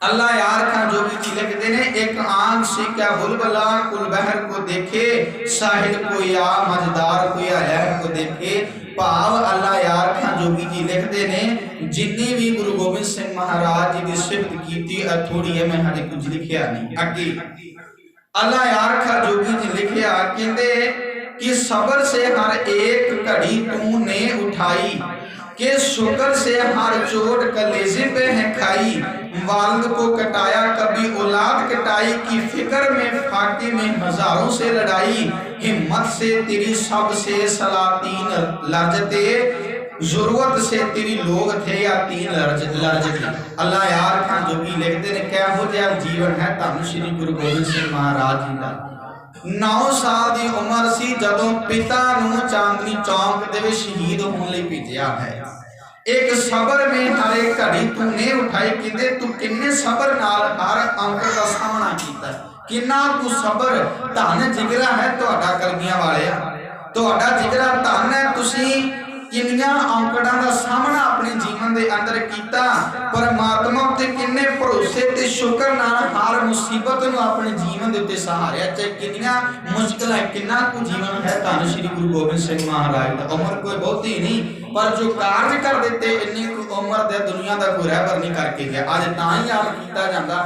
[SPEAKER 1] अल्लाह यार खां जोगी जी लिखते ने, एक आंख से क्या बुलबुला कुल बहर को देखे, साहिल को या मजदार को या लहर को देखे। भाव अल्लाह यार खां जोगी जी लिखते ने, जिन्नी भी गुरु गोबिंद सिंह महाराज जी की सिफत की थोड़ी है, मैं हजे कुछ लिखिया नहीं। अगे अल्लाह यार खां जोगी जी लिखिया कहते कि सबर से हर एक घड़ी तूने उठाई, के शुक्र से हर चोट कलेजे पे है खाई। वालिद को कटाया कभी औलाद कटाई, की फिक्र में फाके में हजारों से लड़ाई। हिम्मत से तेरी सबसे सलातीन लर्जते, जरूरत से तेरी लोग थे या तीन लर्जते। अल्लाह यार खां जोगी लिखते ने, किहो जिहा जीवन है धन श्री गुरु गोबिंद सिंह महाराज जी का। 9 साल की उम्र सी जदों पिता नूं चांदनी चौक दे शहीद होने लई भेजिया है। एक सबर में हर एक घड़ी तूने उठाई, कहते तू किन्ने सबर नाल हर अंक का सामना कीता, किन्ना तू सबर। धन जिगरा है तुहाडा कलगियां वालिया, तुहाडा जिगरा धन है। तुसी किन्नियां औंकड़ां दा सामना अपने जीवन दे अंदर कीता, परमात्मा ते किन्ने भरोसे ते शुक्र नाल हर मुसीबत नूं अपने जीवन दे उत्ते सहारिया। चाहे किन्नियां मुश्किलां, किन्ना कु जीवन है धन श्री गुरु गोबिंद सिंह महाराज दा। उम्र कोई बहुती नहीं, पर जो कार्य कर देते इन्नी उम्र दे दुनिया दा कोई रहबर नहीं करके गया। अज तां ही याद कीता जांदा।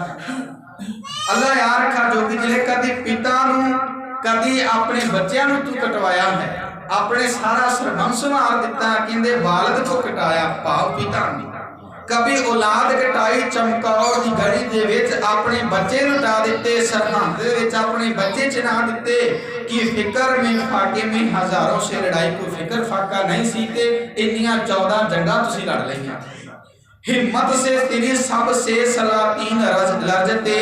[SPEAKER 1] अल्लाह यार खां जोगी जी कदी पिता नूं कदी अपने बच्चों नूं तू कटवाया है, अपने सारा सरबंस मार दिता। कहते वालिद को कटाया, भाव पिता ने। कभी औलाद कटाई, चमकौर की घड़ी दे विच अपने बच्चे लुटा दिते, सरहंद दे विच अपने बच्चे चना दिते। कि फिक्र में फाके में हजारों से लड़ाई, कोई फिक्र फाका नहीं सी ते इन्नियां 14 जंगा तुसी लड़ लईयां। हिम्मत से तेरी सबसे सलातीन लर्जते,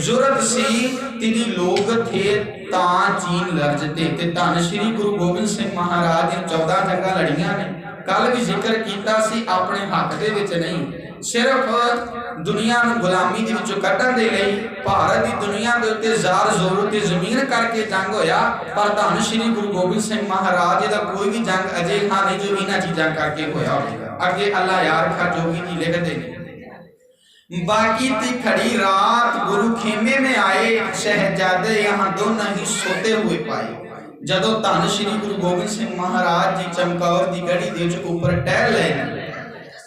[SPEAKER 1] जुरत सी तेरी लोग थे तां चीन लर्जते। ते धन श्री गुरु गोबिंद सिंह महाराज ने 14 जंगा लड़ियां ने। कल भी जिक्र कीता सी, अपने हक दे विच नहीं, सिर्फ दुनिया नूं गुलामी दे विचों कड्ढण दे लई भारत की दुनिया दे उत्ते जार जोर ते जमीन करके जंग होया। पर धन श्री गुरु गोबिंद सिंह महाराज दा कोई भी जंग अजे हां नहीं जो इन्हां चीज़ां करके होया होवेगा। अगे अल्लाह यार खां जोगी जी लिखदे ने, बाकी थी खड़ी रात गुरु खेमे में आए, शहजादे यहाँ दोनों ही सोते हुए पाए। जदों धन श्री गुरु गोबिंद सिंह महाराज जी चमकौर की गढ़ी दे ऊपर टहल रहे,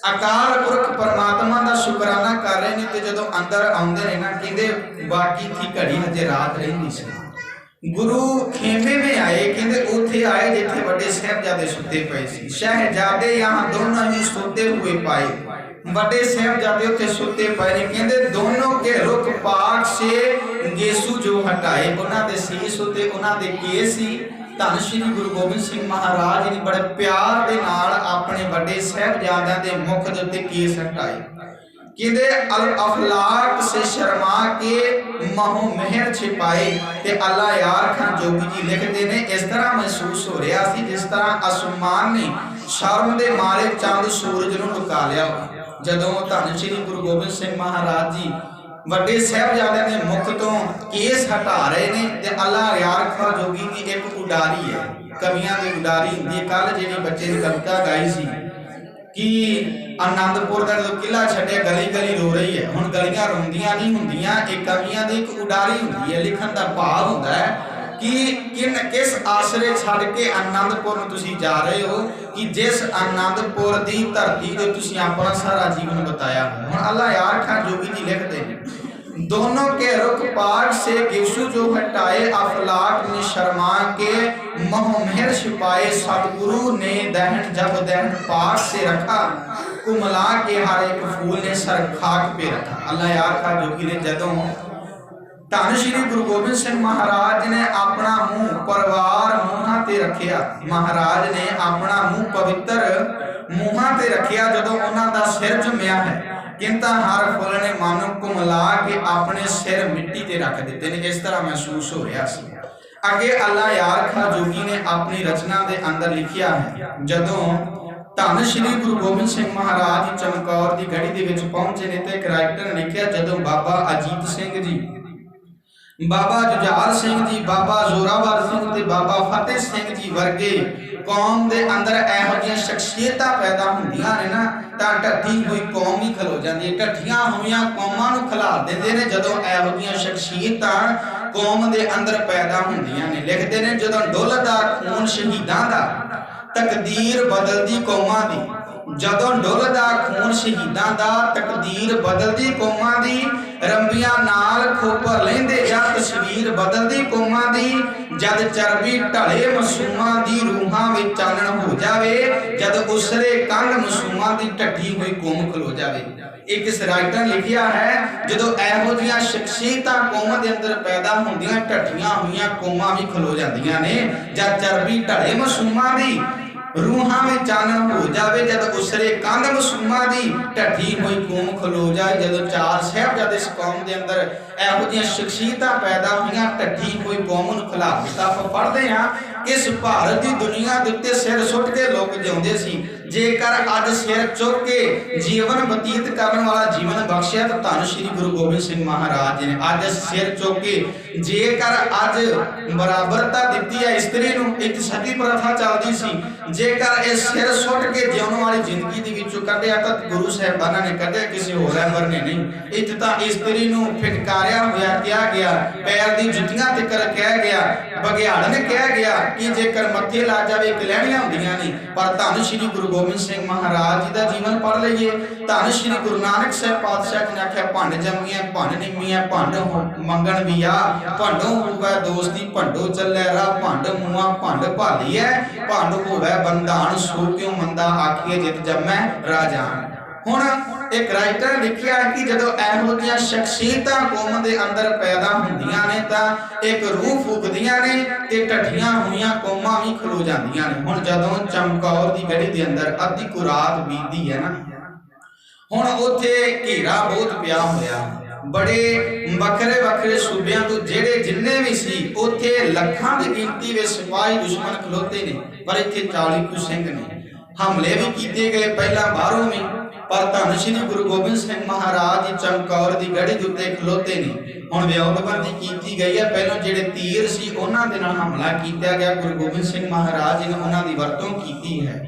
[SPEAKER 1] अकाल पुरख परमात्मा का शुकराना कर रहे हैं। तो जदों अंदर आउंदे ने ना, कहंदे बाकी थी घड़ी हजे रात रही सी। गुरु खेमे में आए, कहंदे उथे आए जिथे बड़े साहिबजादे सुते पे सी। शहजादे यहाँ दोनों ही सोते हुए पाए, बड़े साहिबजादे उथे सुते पे ने। कहंदे दोनों के रुख पाक से गेसू जो हटाए, उन्हां दे सीस उते उन्हां दे केस सी। धन श्री गुरु गोबिंद सिंह महाराज ने बड़े प्यार दे नाल अपने बड़े साहिबजादियां दे मुख दे उत्ते केस हटाए। कहंदे अल अफलाक से शर्मा के महो मेहर छिपाए। ते अल्लाह यार खां जोगी जी लिखते ने, इस तरह महसूस हो रहा सी जिस तरह आसमान ने शर्म दे मारे चंद सूरज नूं लुका लिया। जदों धन श्री गुरु गोबिंद सिंह महाराज जी बड़े साहिबजादियां दे मुख तो केस हटा रहे ने, ते अल्लाह यार खां जोगी की एक उडारी है, कवियां दी उडारी हुंदी है। कल जिहड़ी बच्चे दी कविता गाई सी कि आनंदपुर का जो किला छड्डिया गली गली रो रही है। हुण गलियां रोंदियां नहीं हुंदियां, एक कवियां दी एक उडारी हुंदी है। लिखण दा भाव हुंदा है कि किस आसरे छड़ के आनंदपुर में तुसी जा रहे हो, कि जिस आनंदपुर दी धरती ते तुसी अपना सारा जीवन बताया। हुण अल्लाह यार खां जोगी जी लिखते हैं, दोनों के रुख पाक से गिवसू जो हटाए, अफलाक ने शर्मा के मह मेहर छिपाए। सतगुरु ने दहन जब दहन पाक से रखा, कुमला के हर एक फूल ने सर खाक पे रखा। अल्लाह यार खां जोगी ने जदों धन श्री गुरु गोबिंद सिंह महाराज ने अपना मुंह परवार मुहां ते रखिया, महाराज ने अपना मुंह पवित्र मुहां ते रखिया। जदों उन्हां दा सिर झुमिया है, किंता हर फुल ने मानो कुमला के अपने सिर मिट्टी ते रख दिते ने। इस तरह महसूस हो रहा सी। अगे अल्लाह यार खां जोगी ने अपनी रचना दे अंदर लिखिया है, जदों धन श्री गुरु गोबिंद सिंह महाराज चमकौर की गढ़ी दे विच पहुंचे ने ते एक राइटर ने लिखिया, जदों बाबा अजीत सिंह जी बाबा जुझार सिंह जी, बाबा जोरावर सिंह ते बाबा फतेह सिंह जी वर्गे कौम दे अंदर ਇਹੋ ਜਿਹੀਆਂ ਸ਼ਖਸੀਅਤਾਂ पैदा ਹੁੰਦੀਆਂ ਨੇ ना ਤਾਂ ਢੱਠੀ ਹੋਈ कौम ही खलो जाती है। ਢੱਠੀਆਂ ਹੋਈਆਂ ਕੌਮਾਂ ਨੂੰ ਖਿਲਾ ਦਿੰਦੇ ਨੇ ਜਦੋਂ ਇਹੋ ਜਿਹੀਆਂ ਸ਼ਖਸੀਅਤਾਂ ਕੌਮ ਦੇ ਅੰਦਰ ਪੈਦਾ ਹੁੰਦੀਆਂ ਨੇ। ਲਿਖਦੇ ਨੇ ਜਦੋਂ ਡੁੱਲਦਾ ਖੂਨ ਸ਼ਹੀਦਾਂ ਦਾ ਤਕਦੀਰ ਬਦਲਦੀ ਕੌਮਾਂ ਦੀ, ਜਦੋਂ ਡੁੱਲਦਾ ਖੂਨ ਸ਼ਹੀਦਾਂ ਦਾ ਤਕਦੀਰ ਬਦਲਦੀ ਕੌਮਾਂ ਦੀ, ਰੰਬੀਆਂ ਨਾਲ ਖੋਪਰ ਲੈਂਦੇ ਜਾਂ ਤਸਵੀਰ ਬਦਲਦੀ ਕੌਮਾਂ ਦੀ, ਜਦ ਚਰਬੀ ਢਲੇ ਮਾਸੂਮਾਂ ਦੀ ਰੂਹਾਂ ਵਿੱਚ ਚਾਨਣ ਹੋ ਜਾਵੇ, ਜਦ ਉਸਰੇ ਕੰਨ ਮਾਸੂਮਾਂ ਦੀ ਢੱਠੀ ਹੋਈ ਕੌਮ ਖਲੋ ਜਾਵੇ। एक इस राइटर लिखिया है जो ਇਹੋ ਜਿਹੀਆਂ ਸ਼ਖਸੀਅਤਾਂ ਕੌਮਾਂ ਦੇ ਅੰਦਰ ਪੈਦਾ ਹੁੰਦੀਆਂ ਢੱਠੀਆਂ ਹੋਈਆਂ ਕੌਮਾਂ ਵੀ ਖਲੋ ਜਾਂਦੀਆਂ ਨੇ। ਜਦ ਚਰਬੀ ਢਲੇ ਮਾਸੂਮਾਂ ਦੀ रूहां में चानन हो जावे, जब उसरे कंध मासूमां दी ढठी हुई कौम खलो जाए। जब चार साहिबजादे इस कौम दे अंदर ਇਹੋ ਜਿਹੀਆਂ ਸ਼ਖਸੀਅਤਾਂ पैदा होईयां ढठी हुई कौम ਨੂੰ खिला दिता। ਆਪਾਂ पढ़दे हां इस भारत की दुनिया दे उत्ते सिर सुट के लोग जिउंदे सी, जेकर अज सिर चुक के जीवन बतीत करन वाला जीवन बख्शिया तो धन श्री गुरु गोबिंद सिंह महाराज जी ने। अज सिर चुक के जेकर अज बराबरता दिती है इस्त्री नूं, एक सती प्रथा चलदी सी, जेकर इस सिर सुट के जिउण वाली जिंदगी दे विचों कढिया तो गुरु साहिबाना ने कढिया, किसी होर अमर ने नहीं। इत्थे तां इस्त्री नूं फिटकारिया होया कहा गया, पैर दी जुत्तियां तिकर कहा गया, बघियाड़न कहा गया कि जेकर मत्थे ला जावे कलैणियां हुंदियां ने। पर धन श्री गुरु गोबिंद सिंह महाराज जी दा जीवन पढ़ लईए। धन श्री गुरु नानक साहिब पातशाह जी ने आख्या भंड जम्मीਆਂ भंड निम्मीਆਂ भंड मंगण भी आ, भंडों होवे दोस्ती भंडो चले राह, भंड मुआ भंड भाली है, भंड होवे बंधान सो क्यों मंदा आखिए जित जम्मै राजान। हुण एक राइटर लिखिया है कि जदों ਇਹੋ ਜਿਹੀਆਂ ਸ਼ਖਸੀਅਤਾਂ ਕੌਮ ਦੇ ਅੰਦਰ ਪੈਦਾ ਹੁੰਦੀਆਂ ਨੇ ਤਾਂ ਇੱਕ ਰੂਹ ਫੂਕਦੀਆਂ ਨੇ ਤੇ ਢੱਠੀਆਂ ਹੋਈਆਂ ਕੌਮਾਂ ਵੀ ਖਲੋ ਜਾਂਦੀਆਂ ਨੇ। ਹੁਣ ਜਦੋਂ ਚਮਕੌਰ ਦੀ ਗੜੀ ਦੇ ਅੰਦਰ ਅੱਧੀ ਕੁ ਰਾਤ ਬੀਤਦੀ ਹੈ ਨਾ, ਹੁਣ ਉੱਥੇ ਘੇਰਾ ਬਹੁਤ ਪਿਆ ਹੋਇਆ, बड़े वखरे वखरे सूबियां तो जेड़े जिन्ने भी सी उत्थे लखां दी गिनती विच सिपाही दुश्मन खलोते ने, पर इत्थे 40 कुछ सिंह ने। हमले भी कीते गए पहला बाहरों में, पर धन श्री गुरु गोबिंद सिंह महाराज जी चमकौर दी गढ़ी दे उत्ते खलोते ने। हुण विउंतबंदी कीती गई है, पहलों जेड़े तीर सी उन्हां दे नाल हमला कीता गया, गुरु गोबिंद सिंह महाराज जी ने उन्हां दी वरतों कीती है।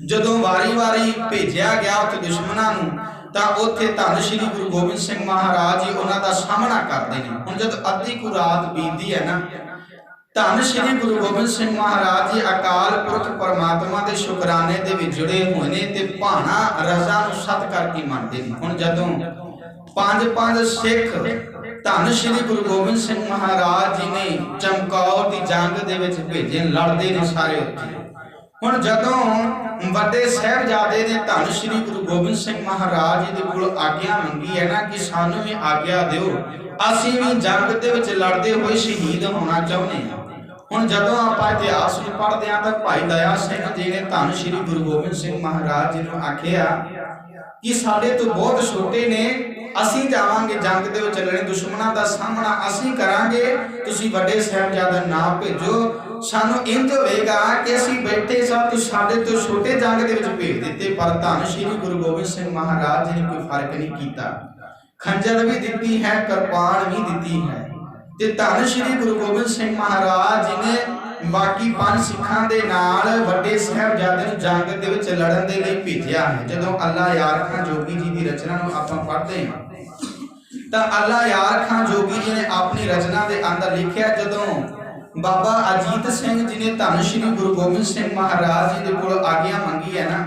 [SPEAKER 1] जदों वारी वारी भेजिया गया उत्ते दुश्मनां नूं ਤਾਂ ਉੱਥੇ ਧੰਨ श्री गुरु गोबिंद सिंह महाराज जी ਉਹਨਾਂ ਦਾ ਸਾਹਮਣਾ ਕਰਦੇ ਨੇ। ਹੁਣ ਜਦ ਅੱਧੀ ਕੁ ਰਾਤ ਬੀਤਦੀ ਹੈ ਨਾ, ਧੰਨ श्री गुरु गोबिंद सिंह महाराज जी ਅਕਾਲ ਪੁਰਖ ਪਰਮਾਤਮਾ ਦੇ ਸ਼ੁਕਰਾਨੇ ਦੇ ਵਿੱਚ ਜੁੜੇ ਹੋਏ ਨੇ ਤੇ ਭਾਣਾ ਰਜ਼ਾ ਨੂੰ ਸਤ ਕਰਕੇ ਮੰਨਦੇ ਨੇ। ਹੁਣ ਜਦੋਂ ਪੰਜ ਸਿੱਖ ਧੰਨ श्री गुरु गोबिंद सिंह महाराज जी ने ਚਮਕੌਰ ਦੀ ਜੰਗ ਦੇ ਵਿੱਚ ਭੇਜੇ, ਲੜਦੇ ਨੇ ਸਾਰੇ ਉੱਥੇ। ਹੁਣ ਜਦੋਂ ਵੱਡੇ ਸਾਹਿਬਜ਼ਾਦੇ ਨੇ ਧੰਨ श्री गुरु गोबिंद सिंह महाराज जी ਦੇ ਕੋਲ ਆਗਿਆ ਮੰਗੀ ਹੈ ਨਾ ਕਿ ਸਾਨੂੰ ਵੀ ਆਗਿਆ ਦਿਓ, ਅਸੀਂ ਵੀ ਜੰਗ ਦੇ ਵਿੱਚ ਲੜਦੇ ਹੋਏ ਸ਼ਹੀਦ ਹੋਣਾ ਚਾਹੁੰਦੇ ਹਾਂ। ਹੁਣ ਜਦੋਂ ਆਪਾਂ ਇਤਿਹਾਸ ਨੂੰ ਪੜ੍ਹਦੇ ਹਾਂ ਤਾਂ ਭਾਈ ਦਇਆ ਸਿੰਘ ਜੀ ਨੇ ਧੰਨ श्री गुरु गोबिंद सिंह महाराज जी ਨੂੰ ਆਖਿਆ कि साडे तो बहुत छोटे ने, असीं जावांगे जंग दे विच लड़न, दुश्मनां दा सामना असीं करांगे, तुसीं वड्डे साहिबजादा ना भेजो। सानू इंज होएगा कि असीं बैठे सां तो साडे तो छोटे जंग दे विच भेज दित्ते। पर धन श्री गुरु गोबिंद सिंह महाराज जी ने कोई फर्क नहीं कीता, खंजर भी दित्ती है, कृपाण भी दित्ती है। ते धन श्री गुरु गोबिंद सिंह महाराज जी ने बाकी 5 सिखां दे नाल वड्डे साहिबजादे नूं जंग दे विच लड़न दे लई भेजिया है। जदों अल्लाह यार खां जोगी जी दी रचना नूं आपां पढ़दे हां तां अल्लाह यार खां जोगी जी ने अपनी रचना दे अंदर लिखिया, जदों बाबा अजीत सिंह जी ने धन श्री गुरु गोबिंद सिंह महाराज जी दे कोल आग्या मंगी है ना,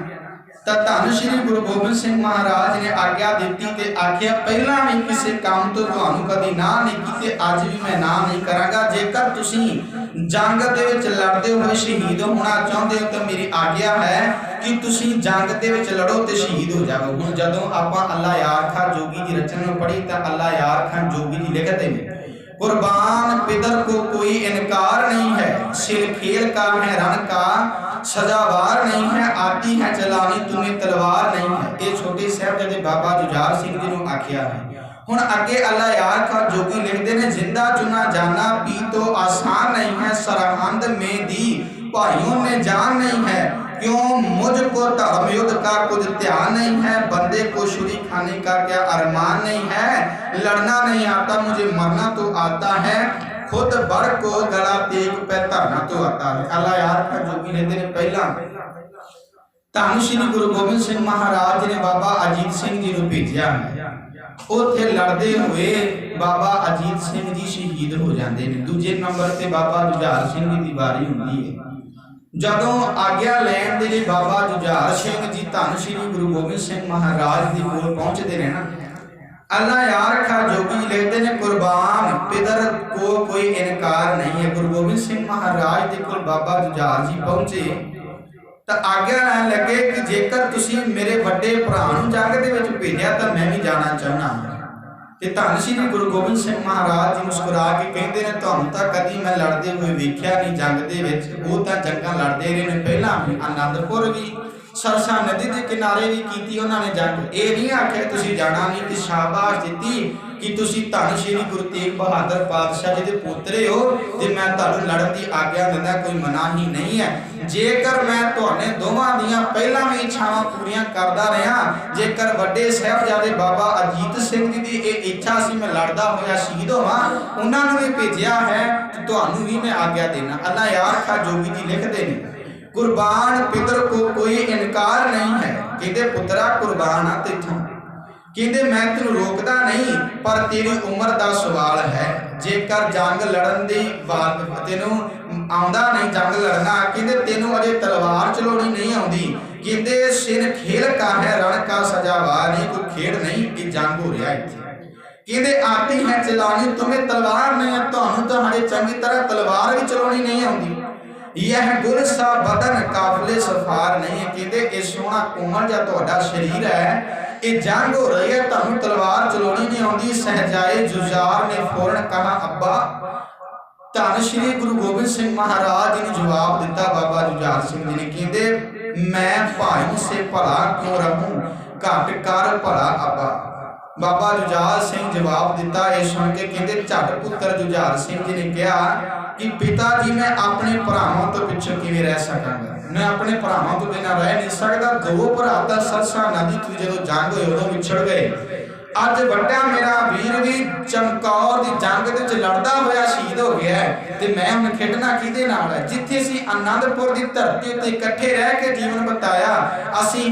[SPEAKER 1] ਤਾਂ ਧੰਨ श्री गुरु गोबिंद सिंह महाराज ने आग्या ਦਿੱਤੀ ਤੇ ਆਖਿਆ ਪਹਿਲਾਂ ਵੀ ਕਿਸੇ ਕੰਮ ਤੋਂ ਤੁਹਾਨੂੰ ਕਦੀ ਨਾ ਨਹੀਂ ਕੀਤੀ, ਅੱਜ ਵੀ ਮੈਂ ਨਾ ਨਹੀਂ ਕਰਾਂਗਾ। ਜੇਕਰ ਤੁਸੀਂ ਜੰਗ ਦੇ ਵਿੱਚ ਲੜਦੇ ਹੋਏ ਸ਼ਹੀਦ ਹੋਣਾ ਚਾਹੁੰਦੇ ਹੋ ਤਾਂ ਮੇਰੀ ਆਗਿਆ ਹੈ ਕਿ ਤੁਸੀਂ ਜੰਗ ਦੇ ਵਿੱਚ ਲੜੋ ਤੇ ਸ਼ਹੀਦ ਹੋ ਜਾਓ। ਹੁਣ ਜਦੋਂ ਆਪਾਂ ਅੱਲਾ यार खां जोगी ਦੀ ਰਚਨਾ ਨੂੰ ਪੜ੍ਹੀ ਤਾਂ ਅੱਲਾ यार खां जोगी जी लिखते हैं, कुर्बान पितर को कोई इनकार नहीं है, सिर खेल का है रण का सजावार नहीं है, आती है चलानी तुम्हें तलवार नहीं है। ये छोटे साहिबजादे बाबा जुझार सिंह जी ने आख्या है। हुण अगे अल्लाह यार का जोगी लिखते ने, जिंदा चुना जाना पी तो आसान नहीं है, सरहंद में दी भाइयों ने जान नहीं है, क्यों मुझको धर्म युद्ध का कुछ ध्यान नहीं है, बंदे को छुरी खाने का क्या अरमान नहीं है, लड़ना नहीं आता मुझे मरना तो आता है, खुद बढ़ को गला तेग पे धरना तो आता है। अल्लाह यार का जोगी लिखते ने, पहला धन श्री गुरु गोबिंद सिंह महाराज ने बाबा अजीत सिंह जी को भेजा है, उत्थे लड़ते हुए बाबा अजीत सिंह जी शहीद हो जाते हैं। दूजे नंबर ते बाबा जुझार सिंह जी की वारी होती है। जदों आग्या लैन दे लई बाबा जुझार सिंह जी धन श्री गुरु गोबिंद सिंह महाराज दे कोल पहुंचते ने ना, अल्लाह यार खा जोगी लिखते ने, कुर्बान पितर को कोई इनकार नहीं है। गुरु गोबिंद सिंह महाराज दे कोल बाबा जुझार जी पहुंचे तो आग्या लैन लगे कि जेकर तुसी मेरे वड्डे भरा नूं जंग दे विच भेजिया तो मैं भी जाना चाहना। ते धन श्री गुरु गोबिंद सिंह महाराज जी मुस्कुरा के कहते ने, तुहानूं तां कदी मैं लड़दे हुए वेख्या नहीं जंग दे विच, वो तां जंगां लड़दे रहे ने, पहला भी आनंदपुर भी सरसा नदी के किनारे भी कीती उन्होंने जंग। ये नहीं आख्या तुसी जाना नहीं, ते शाबाश दित्ती कि तुसी धन श्री गुरु तेग बहादुर पातशाह जी दे पुत्रे हो ते मैं तुहानूं लड़न दी आग्या दिंदा, कोई मनाही नहीं है। जेकर मैं तुहाने दोवां दियां पहला भी इच्छावां पूरीआं करदा रहा, जेकर वड्डे साहिबजादे बाबा अजीत सिंह जी दी इह इच्छा सी मैं लड़दा होया शहीद होवां, उन्हां नूं भी भेजिया है ते तुहानूं भी मैं आग्या देना। अल्लाह यार खा जोगी जी लिखदे ने, कुर्बान पितर को कोई इनकार नहीं है, कहते पुत्रा कुर्बान आ तेथों, कहते मैं तेनू रोकदा नहीं, पर तेरी उम्र का सवाल है, जेकर जंग लड़न दी बात तेनू आउंदा नहीं जंग लड़ना, कहते तेनू अजे तलवार चलाउणी नहीं आउंदी, कहते सिर खेल का है रण का सजावार नहीं, कोई खेड़ नहीं कि जंग हो रहा इत्थे, कहते आती है चलानी तुम्हें तलवार नहीं है, तुहानूं तां हजे चंगी तरह तलवार भी चलाउणी नहीं आउंदी, यह गुल सा बदन काफले सफार नहीं है, कहते ये सोहना कोमल जा तुहाडा शरीर है, ये जंग हो रही है तुहानूं तलवार चलाउणी नहीं आउंदी। सहजाए जुझार ने फौरन कहा, अब्बा। धन श्री गुरु गोबिंद सिंह महाराज ने जवाब दिता, बाबा जुझार सिंह जी ने, कहते मैं भाई से भला क्यों रहूं, घट कर भला अब्बा। बाबा जुझार सिंह जवाब दिता, ये सुन के कहते झट पुत्र जुझार सिंह जी ने कहा कि पिता जी मैं अपने भरावां तो पिछे किवें रह सकांगा, मैं अपने भरावां तो बिना रह नहीं सकता। दो भरा तां सरसा नदी तो जदों जंग होई उदों विछड़ गए, अज वड्डा मेरा वीर भी चमकौर दी जंग दे विच लड़दा होया शहीद हो गया है, ते मैं हुण खेडना किहदे नाल है। जिथे असीं आनंदपुर दी धरती ते इकट्ठे रह के जीवन बिताया, असीं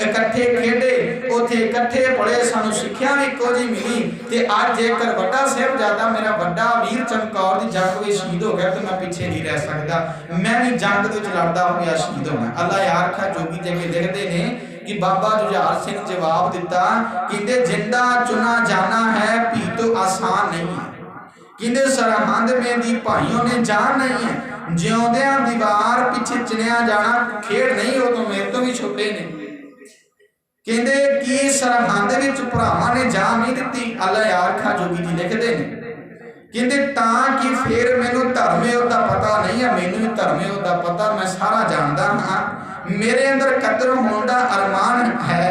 [SPEAKER 1] इकट्ठे खेडे, उथे इकट्ठे पढ़े, सानू सिक्ख्या भी इक्को जी मिली, ते अज जेकर वड्डा साहिबजादा मेरा वड्डा वीर चमकौर दी जंग विच शहीद हो गया तो मैं पीछे नहीं रह सकता, मैं भी जंग दे विच लड़दा होया शहीद होना। अल्लाह यार खा जोगी जी लिखदे ने कि बाबा जुझार सिंह जवाब दिता, कहते जिंदा चुना जाना है भी तो आसान नहीं है, कहते सरहंद में दी भाइयों ने जान नहीं है, जिउंदियां दीवार पिछे चिनिया जाना खेड़ नहीं, हो तो मेरे तो भी छुपे ने, कहते कि सरहंद विच भरावां ने जान नहीं दिती। अल्लाह यार खा जोगी जी लिखदे ने, कहते तां कि फिर मैनू धर्म युद्ध दा पता नहीं है, मैनू भी धर्म युद्ध दा पता, मैं सारा जानदा हां, मेरे अंदर कदर होने का अरमान है,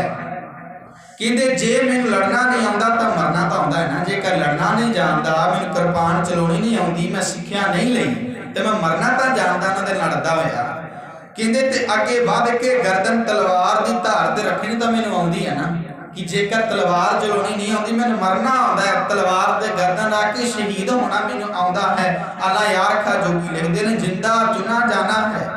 [SPEAKER 1] कहते जे मैनू लड़ना नहीं आउंदा तां मरना तां आउंदा है ना, जेकर लड़ना नहीं जानदा, मैनू किरपान चलाउणी नहीं आउंदी, मैं सिक्ख्या नहीं लई ते मैं मरना तां जानदा ना, ते लड़दा होया, कहते ते अगे वध के गर्दन तलवार दी धार ते रखनी तां मैनू आउंदी है ना, कि जेकर तलवार चलाउणी नहीं आउंदी, मैनू मरना आउंदा है, तलवार ते गर्दन रख के शहीद होना मैनू आउंदा है। अल्लाह यार खा जोगी लिखदे ने, जिंदा चुना जाना है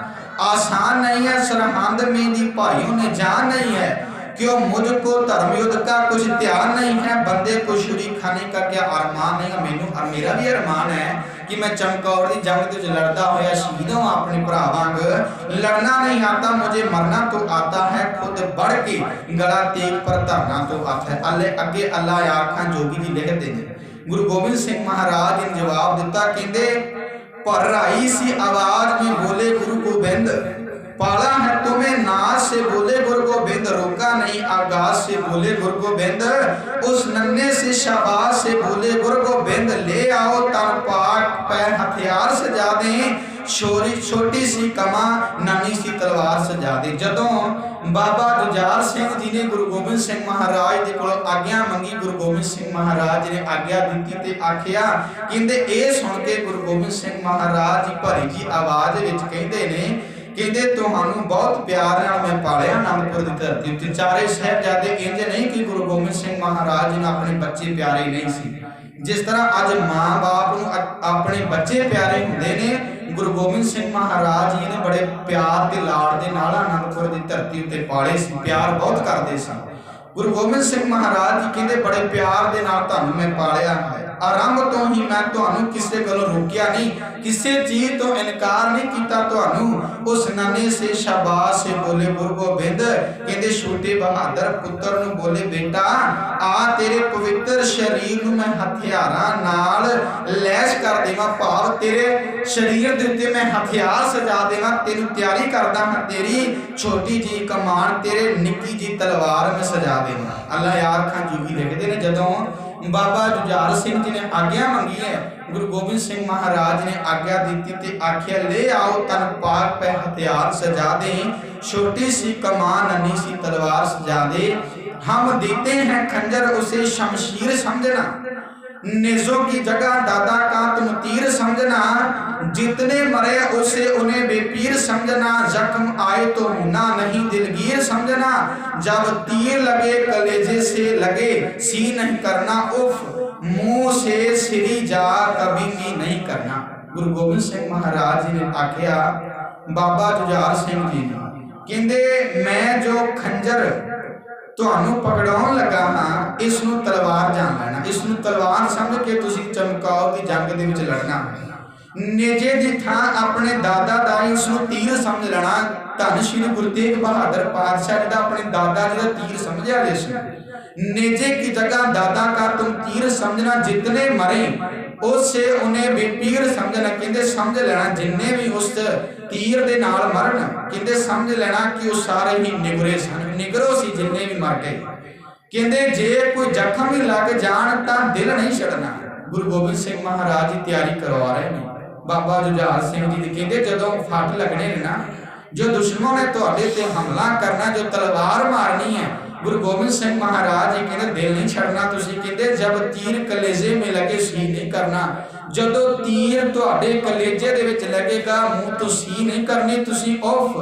[SPEAKER 1] आसान नहीं है, सरहंद में दी भाइयों ने जान नहीं है, क्यों मुझको धर्म युद्ध का कुछ ध्यान नहीं है, बंदे को छुरी खाने का क्या अरमान नहीं है, मैनू और मेरा भी अरमान है कि मैं चमकौर दी जंग दे विच लड़दा होया शहीद होवां अपने भरा वांग, लड़ना नहीं आता मुझे मरना तो आता है, खुद बढ़ के गला तेग पर धरना तो आता है। अगे अल्लाह यार खां जोगी जी लिखदे ने, गुरु गोबिंद सिंह महाराज ने जवाब दिता, कहंदे भराई सी आवाज में बोले गुरु गोबिंद, पाला है तुम्हें नाज से बोले गुरु गोबिंद, रोका नहीं आगाज से बोले गुरु गोबिंद, उस नन्हे से शाबाश से बोले गुरु गोबिंद, ले आओ तन पाक पैर हथियार सजा दें, छोटी सी कमा नन्ही सी तलवार सजा दे। जदों बाबा जुझार सिंह जी ने गुरु गोबिंद सिंह महाराज दे कोलों आग्या मंगी। गुरु गोबिंद सिंह महाराज ने आग्या दी ते आखिया कहंदे ए सुन के गुरु गोबिंद सिंह महाराज जी भरी जी आवाज विच कहंदे ने कहंदे तुहानू बहुत प्यार नाल मैं पालिया आनंदपुर दी धरती उत्ते। चारे साहिबजादे इंज नहीं कि गुरु गोबिंद सिंह महाराज जी अपने बच्चे प्यारे नहीं सी। जिस तरह अज मां बाप नू अपने बच्चे प्यारे हुंदे ने, गुरु गोबिंद सिंह महाराज जी ने बड़े प्यार ते लाड़ दे नाल आनंदपुर दी धरती उत्ते पाले सी, प्यार बहुत करदे सी। गुरु गोबिंद सिंह महाराज जी कहंदे बड़े प्यार दे नाल तुहानू मैं पालिया है। आरंभ तो ही मैं तुहानू किसी गल्लों रोकिया नहीं, किसी चीज तो इनकार नहीं किया तुहानू। उस नन्हे से शाबाश से बोले गुरु गोबिंद कहंदे छोटे बहादुर पुत्र नू बोले बेटा आ तेरे पवित्र शरीर नू मैं हथियारां नाल लैस कर देवां, भाव तेरे शरीर दे उत्ते मैं हथियार सजा देवां, तेनू तैयारी करदा हां, तेरी छोटी जी कमान तेरे निक्की जी तलवार मैं सजा देवां। अल्लाह यार खां जोगी लिखदे ने जदों बाबा जुझार सिंह जी ने आग्या मंगी है, गुरु गोबिंद सिंह महाराज ने आग्या दी ते आख्या ले आओ तन पाक पे हथियार सजा दे, छोटी सी कमान नन्ही सी तलवार सजा दे। हम देते हैं खंजर उसे शमशीर समझना, नेज़ों की जगह दादा का तुम तीर समझना, जितने मरे उसे उन्हें बेपीर समझना, जख्म आए तो होना नहीं दिलगीर समझना, जब तीर लगे कलेजे से लगे सी नहीं करना, उफ मुंह से सिरी जा कभी भी नहीं करना। गुरु गोबिंद सिंह महाराज जी ने आख्या बाबा जुझार सिंह जी ने कहंदे मैं जो खंजर तुहानू पकड़ाउण लगा हां इसनू तलवार जान लेना, इसनू तलवार समझ के तुसी चमकौर दी जंग दे विच लड़ना। नेजे दी थां अपने दादा दा इसनू तीर समझ लेना। धन श्री गुरु तेग बहादुर पातशाह जी दा अपने दादा जी दा तीर समझिया जिस नेजे की जगह दादा का तुम तीर समझना, जितने मरे उससे उन्हें बेपीर समझना। कहंदे समझ लेना जिन्ने भी उस तीर दे नाल मरन, कहंदे समझ लेना कि वो सारे ही निगरे सन, निगरो सी जिन्ने भी मर गए। कहंदे जे कोई जख्म भी लग जान तां दिल नहीं छड़ना। गुरु गोबिंद सिंह महाराज जी तैयारी करवा रहे हैं। बाबा जुझार सिंह जी कहंदे जदों फट लगने ने ना, जो दुश्मन ने तुहाडे ते हमला करना, जो तलवार मारनी है, गुरु गोबिंद सिंह महाराज जी कहते दिल नहीं छड़ना। तुसी कहते जब तीर कलेजे में लगे सी नहीं करना, जदों तीर तुहाडे कलेजे दे विच लगेगा मुंह तो सी नहीं करनी, तुसी उफ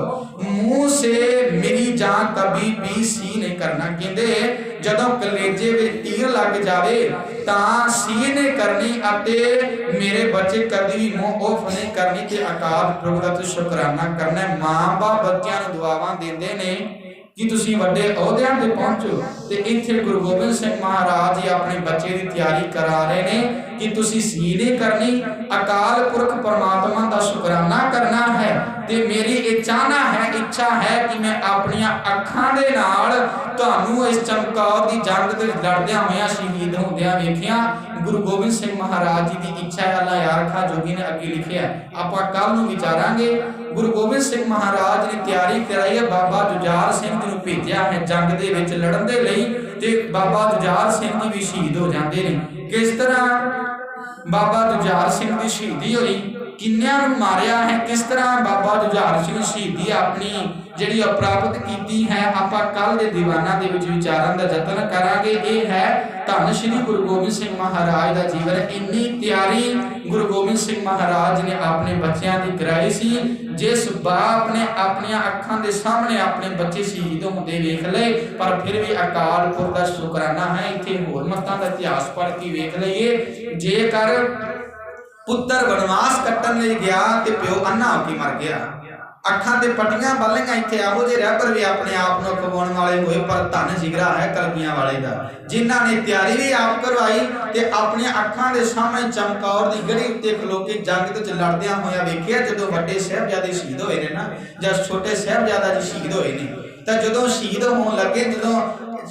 [SPEAKER 1] मुंह से मेरी जान कभी भी सी नहीं करना। कहते जदों कलेजे में तीर लग जावे तां सी नहीं करनी अते मेरे बच्चे कभी भी मुंह उफ नहीं करनी ते अकाल पुरख दा शुकराना करना। मां बाप बच्चों नूं दुआवां देंदे ने कि तुसी वड्डे अहुदियां ते पहुंचो, ते इत्थे गुरु गोबिंद सिंह महाराज जी अपने बच्चे की तैयारी करा रहे ने कि तुसी सी नहीं करनी, अकाल पुरख परमात्मा दा शुकराना करना है। ते मेरी इच्छा है कि मैं अपनी अखां दे नाल तुहानू इस चमकौर दी जंग ते लड़दियां होइयां शहीद होंदियां वेखिया। गुरु गोबिंद सिंह महाराज जी की इच्छा है। अल्लाह यार खा जोगी ने अगे लिखिया, आपां कल नूं विचारांगे। गुरु गोबिंद सिंह महाराज ने तैयारी कराई है, बाबा जुझार सिंह जी नूं भेजिया है जंग दे विच लड़न दे लई, ते बाबा जुझार सिंह जी भी शहीद हो जाते हैं। किस तरह बाबा जुझार सिंह की शहीदी हुई, किन्नियां नूं मारिया है, किस तरह बाबा जुझार सिंह शहीदी अपनी जिहड़ी प्राप्त की है, आपां कल दे दीवाना दे विच विचारन दा यतन करांगे। यह है धन श्री गुरु गोबिंद सिंह महाराज का जीवन। इन्नी तैयारी गुरु गोबिंद सिंह महाराज ने अपने बच्चों की कराई सी, जिस बाप ने अपनी अखां दे सामने अपने बच्चे शहीद होंदे वेख ले, पर फिर भी अकाल पुरख दा शुकराना है। इत्थे होर मतां दा इतिहास पढ़ के वेख लईए। जेकर पुत्र वनवास कट्टन लई गया ते प्यो अन्ना होके मर गया, अखां ते पट्टियां बल्लियां। इत्थे आहो जे रहबर भी अपने आप नूं खवाउण वाले होए, पर धन जिगरा है कलगियां वाले दा, जिन्हां ने तैयारी भी आप करवाई ते अपनी अखां दे सामने चमकौर दी गढ़ी उत्ते खलो के जंग ते लड़दियां होया वेखिया। जदों वड्डे साहिबजादे शहीद होए ने ना, जां छोटे साहिबजादा जी शहीद होए ने, तां जदों शहीद होण लगे, जदों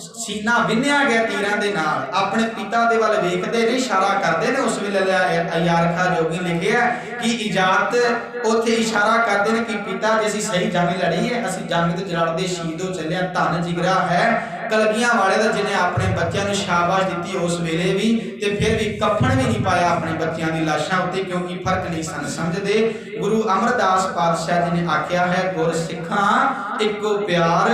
[SPEAKER 1] सीना विन्निया गया तीरां दे नाल, अपने पिता दे वल वेखदे ने, इशारा करदे ने। उस वेले अयार खा जोगी लिखिया कि इजाजत उत्थे इशारा करदे ने कि पिता जी असीं सही जंग लड़ी है, असीं जंग ते लड़दे शहीद हो चले, धन जिगरा है कलगियां वाले दा जिन्हें अपने बच्चों को शाबाश दी उस वेले भी ते फिर भी कफन भी नहीं पाया अपने बच्चों की लाशों उत्ते, क्योंकि फर्क नहीं सन समझते। गुरु अमरदास पातशाह जी ने आख्या है, गुर सिखा इको प्यार,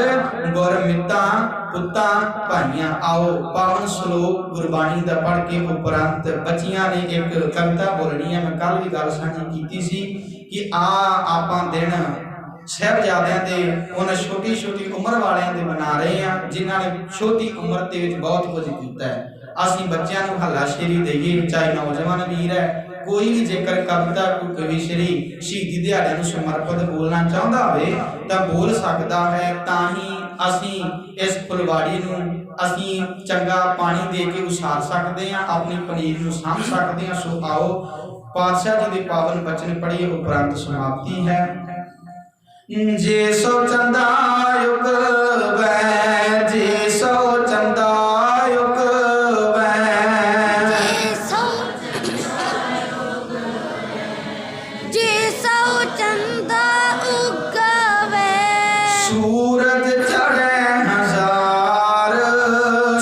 [SPEAKER 1] गुर मिता पुत्ता भाइयां। आओ पावन श्लोक गुरबाणी का पढ़ के उपरंत बच्चियां ने एक कविता बोलनी है। मैं कल भी गल साझी की सी कि आपां दिन साहिबजादियां दे उन्हां छोटी छोटी उम्र वालियां दे मना रहे हैं, जिन्हां ने छोटी उम्र दे विच बहुत कुछ कीता है। असीं बच्चियां नूं हल्लाशेरी देईए, चाहे नौजवान वीर है, कोई भी जेकर कविता कोई कविश्री शहीदी दिहाड़े नूं समर्पित बोलना चाहुंदा होवे तां बोल सकदा है। तां ही असीं इस फुलवाड़ी नूं असीं चंगा पानी दे के उसार सकते हैं, अपनी पनीर नूं साਂਭ सकते हैं। सो आओ पातशाह जी दे पावन बचन पढ़िए, उपरंत समाप्ति है। जे सो चंदा युग वै, जे सो चंदा युग वै,
[SPEAKER 2] जे सो चंदा उगवे,
[SPEAKER 1] सूरज चढ़े हजार,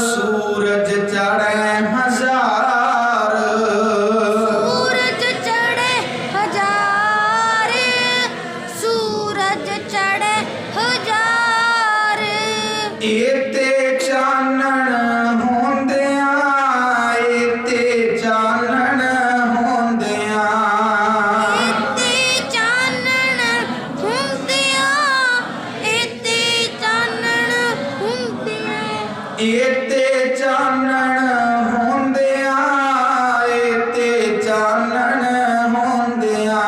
[SPEAKER 1] सूरज चढ़े हजार,
[SPEAKER 2] सूरज चढ़े हजार, सूरज चढ़े हजार।
[SPEAKER 1] एते चानण होंदियां, एते चानण होंदियां,
[SPEAKER 2] इते चानण हुंदिया, इते चानण हुंदिया,
[SPEAKER 1] एते चानण होंदियां, एते चानण होंदियां।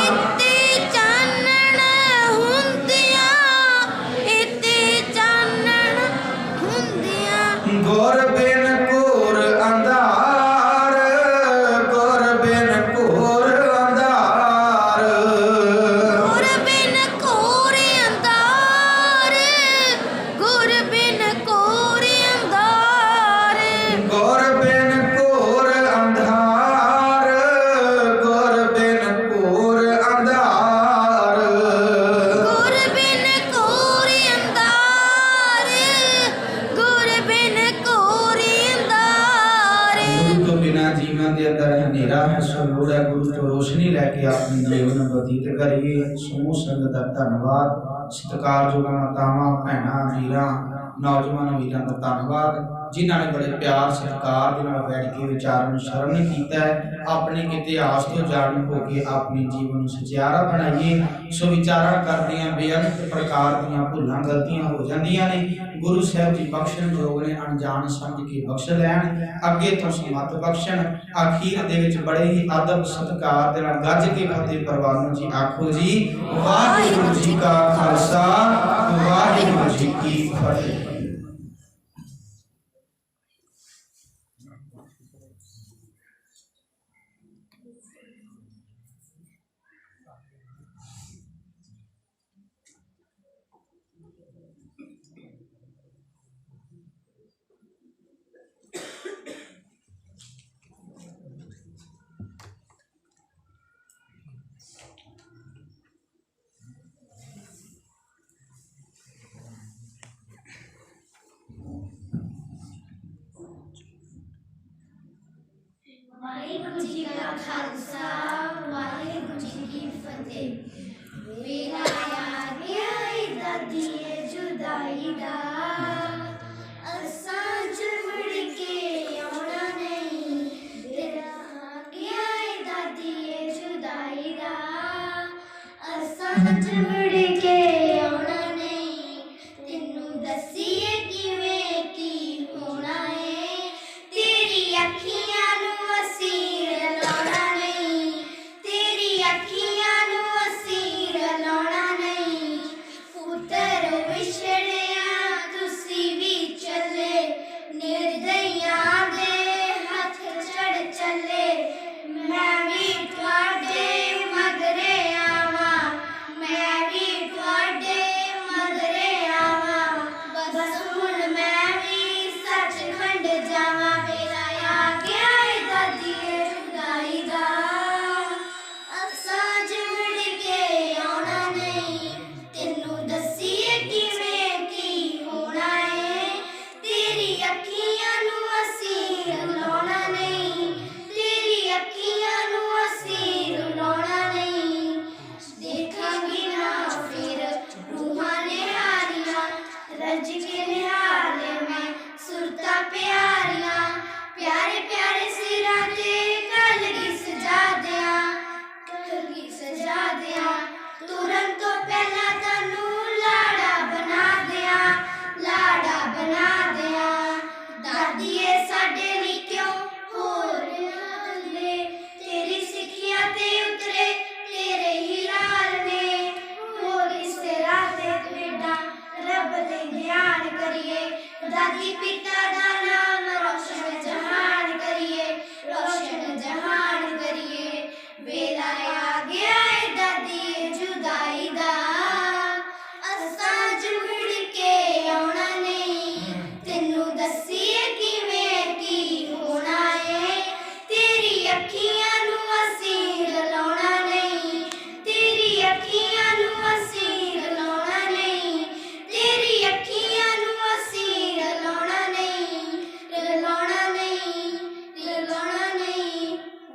[SPEAKER 2] इते चानण हुंदिया, इते चानण हुंदिया।
[SPEAKER 1] गुर बिन घोर अंधार, गुर बिन घोर अंधार,
[SPEAKER 2] गुर बिन घोर अंधार, गुर बिन घोर अंधार,
[SPEAKER 1] गुर बिन घोर अंधार, गुर बिन घोर अंधार।
[SPEAKER 2] गुर बिन घोर अंधार, गुर बिन घोर अंधार।
[SPEAKER 1] गुरु तो बिना जीवन के अंदर अंधेरा है, सो लोड़ है गुरु तो रोशनी लैके अपनी जीवन बतीत करिए। समूह संगत का धन्यवाद, सत्कारयोग मातावां भैणां वीरां नौजवान वीरां का धन्यवाद, जिन्होंने बड़े प्यार सत्कार के नाल बैठ के विचारों श्रवण किया है। अपने इतिहास तो जाणू होकर अपने जीवन सचियारा बनाइए। सो विचारा करदियां बेअंत प्रकार दीयां भुलां गलतियां हो जांदियां ने, गुरु साहब जी बख्शण योग ने, अनजान समझ के बख्श लैन, अगे तो समत बख्शण। आखिर दे विच बड़े ही अदब सत्कार दे नाल गज के फतेह परवानो जी आखो जी वाहिगुरू जी का खालसा वाहिगुरू जी की फतेह।
[SPEAKER 2] वाहिगुरू जी का खालसा, वाहिगुरू जी की फतेह। मेरा यार गया दादी जुदाई दा, असां जुड़ के आउणा नहीं, तेरा गया दादी जुदाई दा, असां जुड़ के आउणा नहीं, तेनू दसीए किवें की होना है, तेरी अखियां नू असीं रलाउणा नहीं, तेरी अखियां नू असीं रलाउणा सज के निहाले में सुरता प्यारियां प्यारे प्यारे सिरां ते कलगी सजा दियां तुरन तो पहला तैनू लाड़ा बना दियां दादीए साडे ली क्यों होर ले तेरी सिक्खियां ते उतरे तेरे ही लाल ने होर किसे राते भेडा रब दे ध्यान करिए दादी पिता दा नाम रोशन जहान करिए वेला आ गया है दादी जुदाई दा असां जुड़ के आउणा नहीं तेनू दसीए किवें की होना है तेरी अखियां नू असीं रलाउणा नहीं तेरी अखियां नू असीं रलाउणा नहीं तेरी अखियां नू असीं रलाउणा नहीं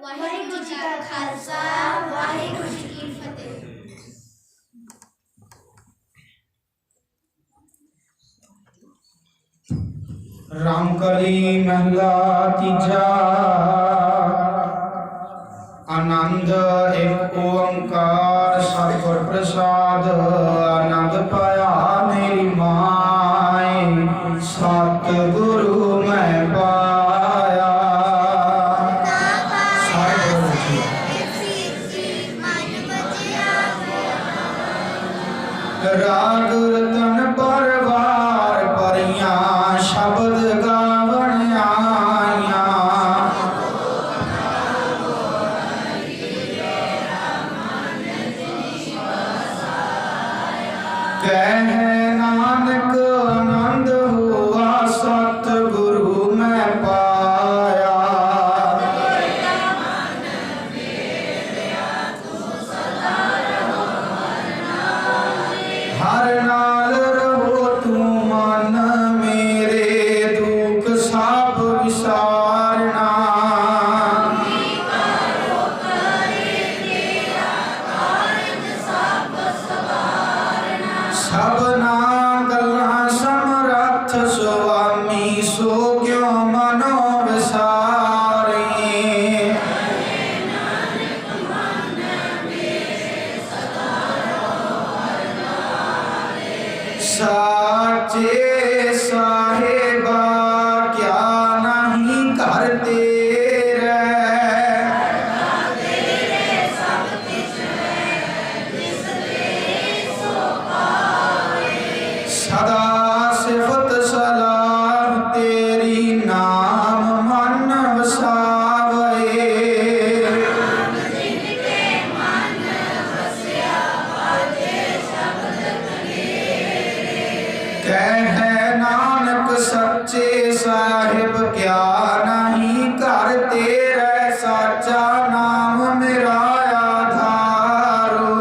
[SPEAKER 2] वाहिगुरू जी का खालसा वाहिगुरू जी की फतेह।
[SPEAKER 1] रामकली महला तीजा आनंद एक ओंकार सतगुर प्रसाद आनंद पाया मेरी माए सतगुरु मैं पाया। राग रतन परवार परियां शब्द गावण आइयां कह नानक आनंद हुआ सतगुरु मैं पाया। हर नाल रहो तू मन मेरे दुख सब विसारना सबना गल्लां समरथ स्वामी सो क्यों मनो विसारे साचे साहेबा क्या नहीं करते सदा सिफत सलाह तेरी नाम मन वसावे कह नानक सच्चे साहिब क्या नहीं करते रह साचा नाम मेरा आधारो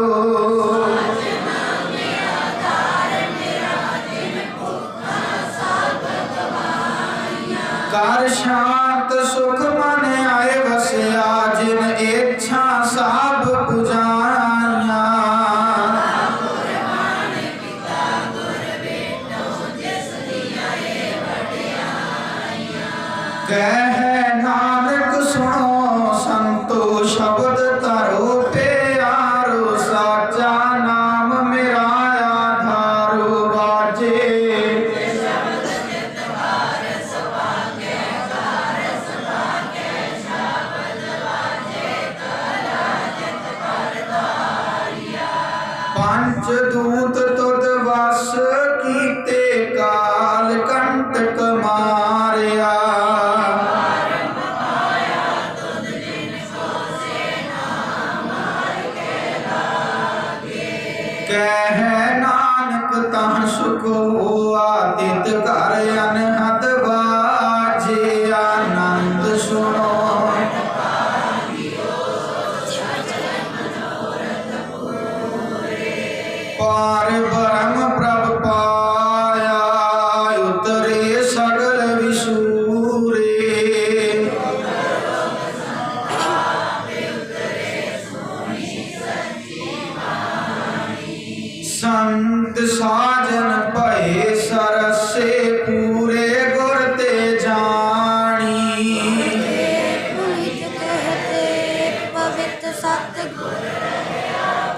[SPEAKER 1] कर शांत सुख मन आए वसिया जिन इच्छा सब बुझाइया कह नानक सुनो संतो शब्द तरो प्यारो साचा नाम मेरा आधारो बाजे पंच दूत तुद वस कीते काल कंटक मारिया कह नानक तह सुख हुआ तित कर अनहद बाजे आनंद सुनो पार ब्रह्म प्रभ पाया उतरे सगल विसूरे संत साजन भये सरसे पूरे गुर ते जानी
[SPEAKER 2] पुनित कहते पवित्र सतगुर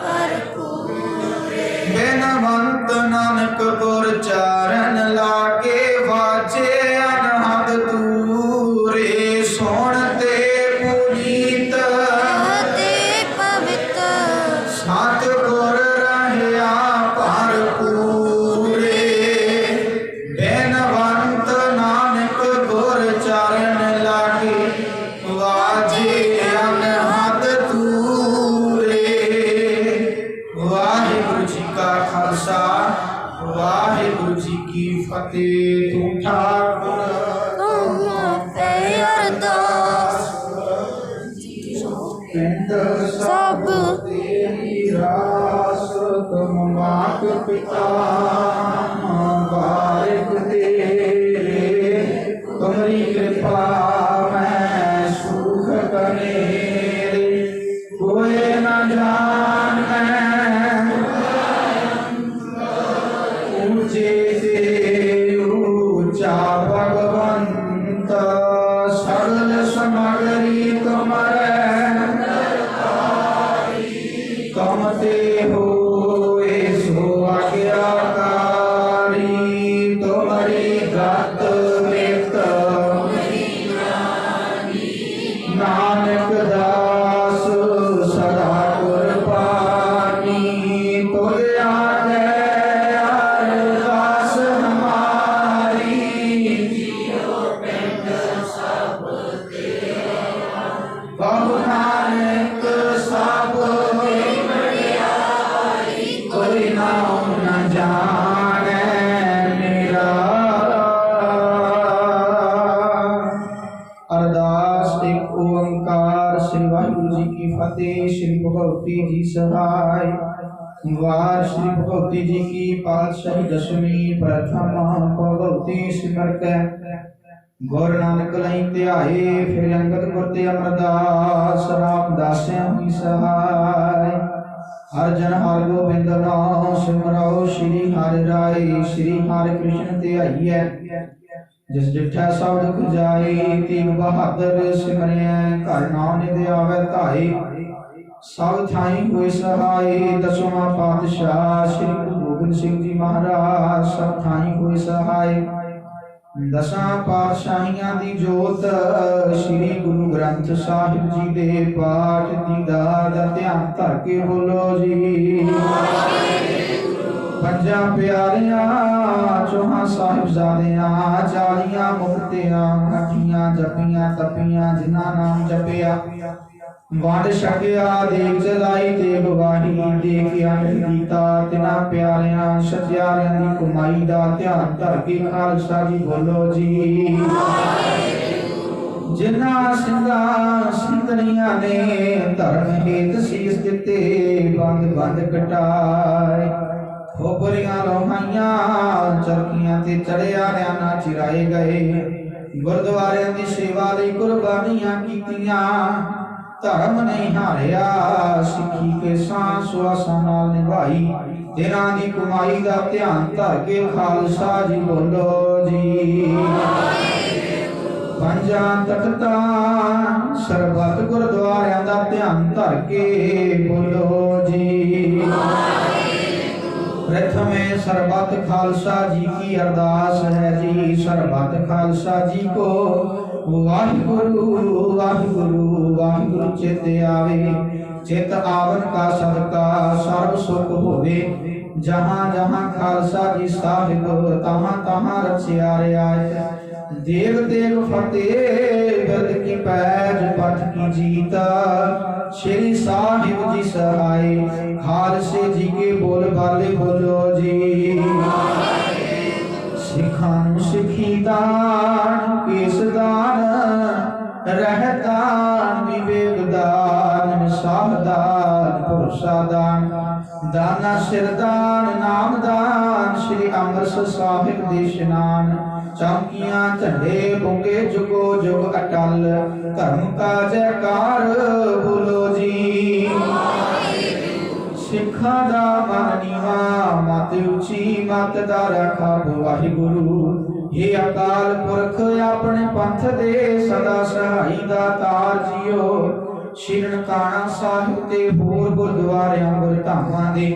[SPEAKER 2] भरपूरे
[SPEAKER 1] बिनवंत नानक गुर चरण लागे वाजे अनहद तूरे सुनते पुनीत
[SPEAKER 2] कहते पवित्र
[SPEAKER 1] सतगुर रहया भरपूरे बिनवंत नानक गुर चरण लागे वाजे अनहद तूरे। वाहिगुरु जी का खालसा वाहिगुरु जी की फतेह। तू ठाकुर
[SPEAKER 2] तुम पे अरदास
[SPEAKER 1] पिंड
[SPEAKER 2] सब
[SPEAKER 1] तेरी रास तुम मात पिता बारिक तेरे तुम्हारी कृपा मैं सुख कनेरे कोई न जाने ऊंचे से ऊंचा भगवंत सगल समगरी तुम्हारे कमते हो सो आज्ञाकारी तुम्हारी गत व्यक्त नानक दास सदा कुर्बानी तुझे आगे अरदास हमारी बहु नानक सब कोई नाम न जाने मेरा। अरदास एक ओंकार श्री वाहिगुरु जी की फतेह। श्री भगवती जी सहाय वार श्री भगवती जी की पातशाही दशमी प्रथम भगवती सिमर के गुर नानक लई ध्याए फिर अंगद गुर ते अमरदास रामदासिया हुई सहाय। हर जन हर गोबिंद नाम सिमराओ श्री हरि राय श्री हरि कृष्ण ध्याइए जिस डिठा सब दुख जाए तेग बहादुर सिमरिया घर नाम निधि आवे धाए सब थाई होए सहाय। दसवां पातशाह श्री गुरु गोबिंद सिंह जी महाराज सब थाई होए सहाय। दसां पातशाहियां दी जोत श्री गुरु ग्रंथ साहिब जी दे पाठ दी दाद ध्यान धर के बोलो जी। पंजा प्यारियां चौहां साहिबजादियां 40 मुक्तियां अठियां जपियां तपियां जिन्हां नाम जपिया वंड छकिया देख जलाई ते गवाही देख अनंद गीता तिना प्यारियां सत्यारियां दी कमाई दा ध्यान धर के खालसा जी बोलो जी। जिन्हां सिंधा सिंधड़ियां ने धर्म हेत सीस दिते बंद बंद कटाए खोपरियां लोहाइयां चरखियां ते चढ़िया ना चिराए गए गुरुद्वारियां दी सेवा लई कुर्बानियां कीतियां धर्म नहीं हारिया सिखी के सांस वासां नाल निभाई तिन्हां दी कमाई दा ध्यान धर के खालसा जी बोलो जी। पंजां तख्तां सरबत गुरुद्वारियां दा ध्यान धर के बोलो जी। प्रथमे सरबत खालसा जी की अरदास है जी। सरबत खालसा जी को वाहिगुरु वाहिगुरु वाहिगुरु चित आवे चित आवन का सदका सर्व सुख होवे जहाँ जहाँ खालसा जी साहिब तहाँ तहाँ रचिया रियायत देव देव फतेह बिरद की पैज पथ की जीता श्री साहिब जी सहाय खालसे जी के बोल बाले बोलो जी। सिखानु सिखीदान केसदान रहदान विवेकदान सावधान पुरुषादान दाना सिरदान नामदान श्री अमृतसर साहिब देशनान चौकियां झंडे बुंगे जुगो जुग अटल धर्म का जयकार बोलो जी। सिखा दा मन नीवा मत उची मत दा रखा वाहिगुरु हे अकाल पुरख अपने पंथ दे सदा सहाई दा तार जियो श्री ननकाना साहिब ते होर गुरुद्वारियां गुरधामां दे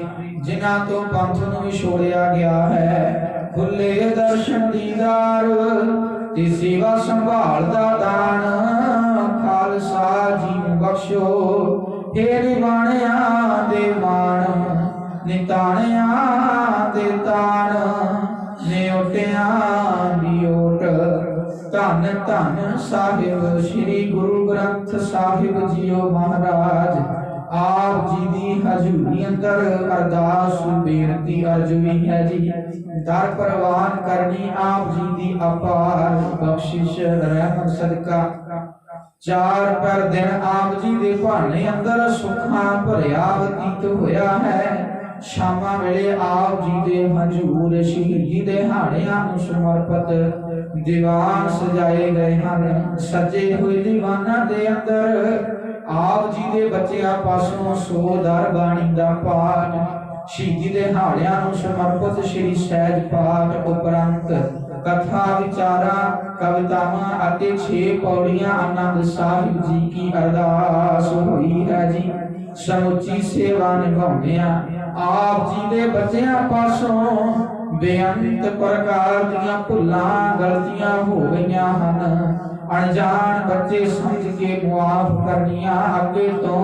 [SPEAKER 1] जिन्हां तो पंथ नूं विछोड़िया गया है खुले दर्शन दीदार ते सेवा संभाल दा दान खालसा जी नूं बख्शो हे निवाणिया दे मान निताणिया दे तान निउटिया दी ओट धन धन साहिब श्री गुरु ग्रंथ साहिब जीओ महाराज आप जी दी हजूरी अंदर अरदास बेनती अर्ज भी है जी दर परवान करनी आप जी दी अपार बख्शिश रहमत सदका चार पर दिन आप जी दे भाने अंदर सुखां भरिया बतीत होया है शामा वेले आप जी दे हजूर शहीदी दे हाड़ियां नूं समर्पित दीवान सजाए गए हैं सजे हुए दीवाना दे अंदर आप जी दे बच्चियां पासों सो दर बाणी दा पाठ शहीदी दे हाड़ियां नूं समर्पित श्री सहज पाठ उपरंत कथा विचारा कवितावां अते 6 पौड़ियां आनंद साहिब जी की अरदास हुई है जी समुची सेवा निभाउंदियां आप जी दे बच्चियां पासों बेअंत प्रकार दियां भुल्लां गलतियां हो गईयां हन अनजान बच्चे समझ के मुआफ करनियां अगे तो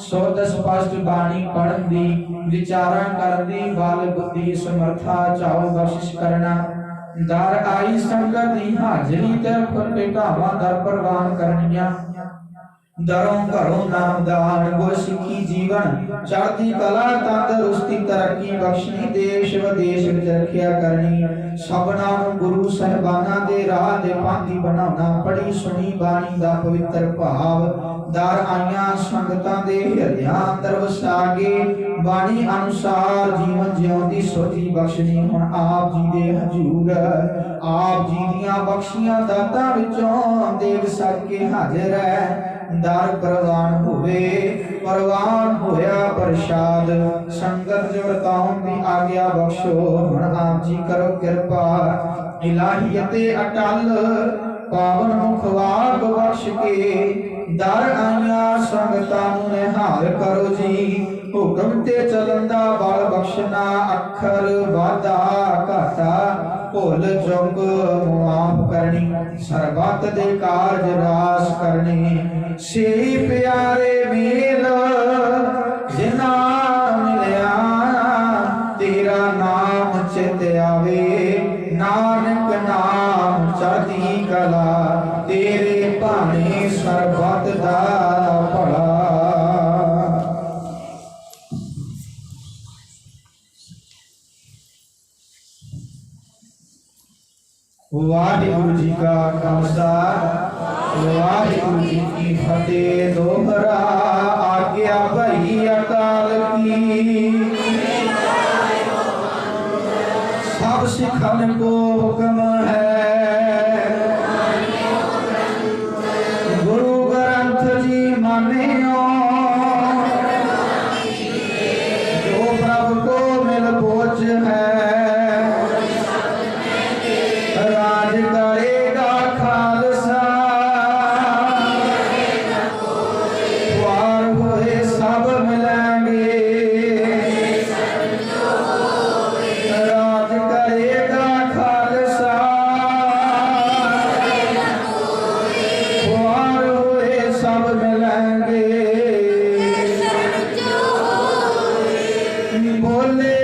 [SPEAKER 1] शुद्ध स्पष्ट बाणी पढ़न दी विचारा करन दी बाल बुद्धि समर्था चाओ बख्शिश करना दर आई संगत दी हाजरी ते फुल भेटावां दर प्रवान करनियां दरों घरों नामदान गुरसिखी जीवन चढ़ती कला तंदुरुस्ती तरक्की बख्शनी देश विदेश विच रखिया करनी सबना गुरु साहिबाना दे राह दे पांधी बनाना पढ़ी सुनी बाणी दा पवित्र भाव दर आईयां संगतां दे हृदयां अंदर वसा के बाणी अनुसार जीवन जिउण दी सोची बख्शनी हुण आप जी दे हजूर आप जी दियां बख्शियां दातां विचों देख सके हाजिर है दर प्रवान होवे प्रवान होया प्रसाद संगत जो वर्ताउन दी आज्ञा बख्शो हुण आप जी करो कृपा इलाहियते अटल पावन मुखवाग बख्श के दर आईया संगतां नूं निहाल करो जी हुक्म ते चलन दा बल बख्शना अखर वादा घाटा भुल चुक मुआफ करनी सरबत दे कारज रास करने से प्यारे मेल जिना मिलिया तेरा नाम चित आवे नानक नाम चढ़ती कला तेरे भाने सरबत दा भला वाहिगुरु जी का खालसा वाहिगुरु जी की फतेह दोहरा आज्ञा भई अकाल की सब सिखन को हुक्म है गुरु ग्रंथ जी मानियो जो प्रभु को मिल बोझ है राज करेगा खालसा द्वार हुए सब मिलेंगे राज करेगा खालसा द्वार हुए सब मिलेंगे बोले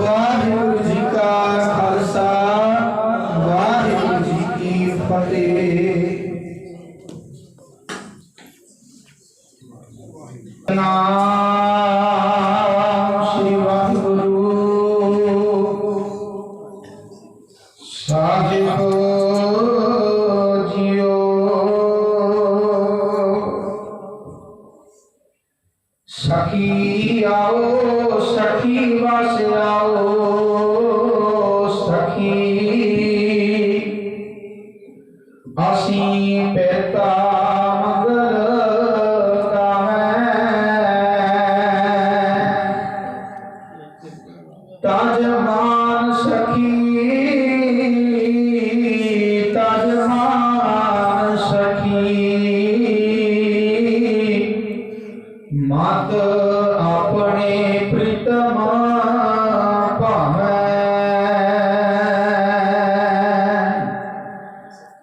[SPEAKER 1] वाहिगुरु जी का खालसा वाहिगुरु जी की फतेह। नाम श्री वाहिगुरु साहिब जियो सखी आओ सखी वास आओ सखी ਅਸੀਂ ਪਿਤਾ ਮੰਗਲ ਤਾਜਮਾਨ ਸਖੀ ਤਾਜਮਾਨ ਸਖੀ ਮਤ ਆਪਣੇ ਪ੍ਰੀਤਮ ਭਾਵੈ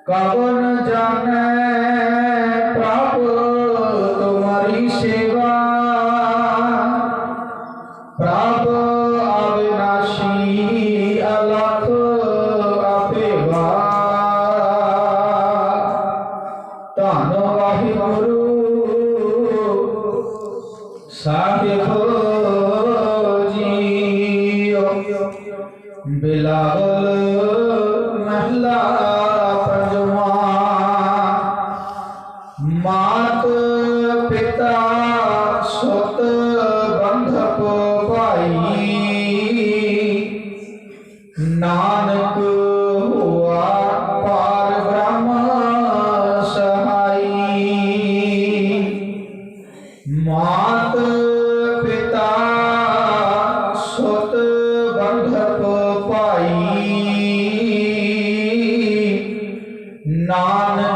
[SPEAKER 1] ਕਵਨ ਜਾਣੈ ਪ੍ਰਭ ਤੁਮਾਰੀ ਸੇਵਾ ਪ੍ਰਭ ਅਵਿਨਾਸ਼ੀ ਅਲਖ ਅਭੇਵਾ ਧੰਨ ਵਾਹਿਗੁਰੂ ਸਾਹਿਬ ਜੀਓ। ਬਿਲਾਵਲ ਮਹਲਾ ਪੰਜਵਾਂ। ਮਾਤ ਪਿਤਾ ਸੁਤ ਬੰਧਪ ਭਾਈ ਨਾਨਕ ਹੋਆ ਪਾਰ ਬ੍ਰਹਮ ਸਹਾਈ। ਮਾਤ ਪਿਤਾ ਸੁਤ ਬੰਧਪ ਭਾਈ ਨਾਨਕ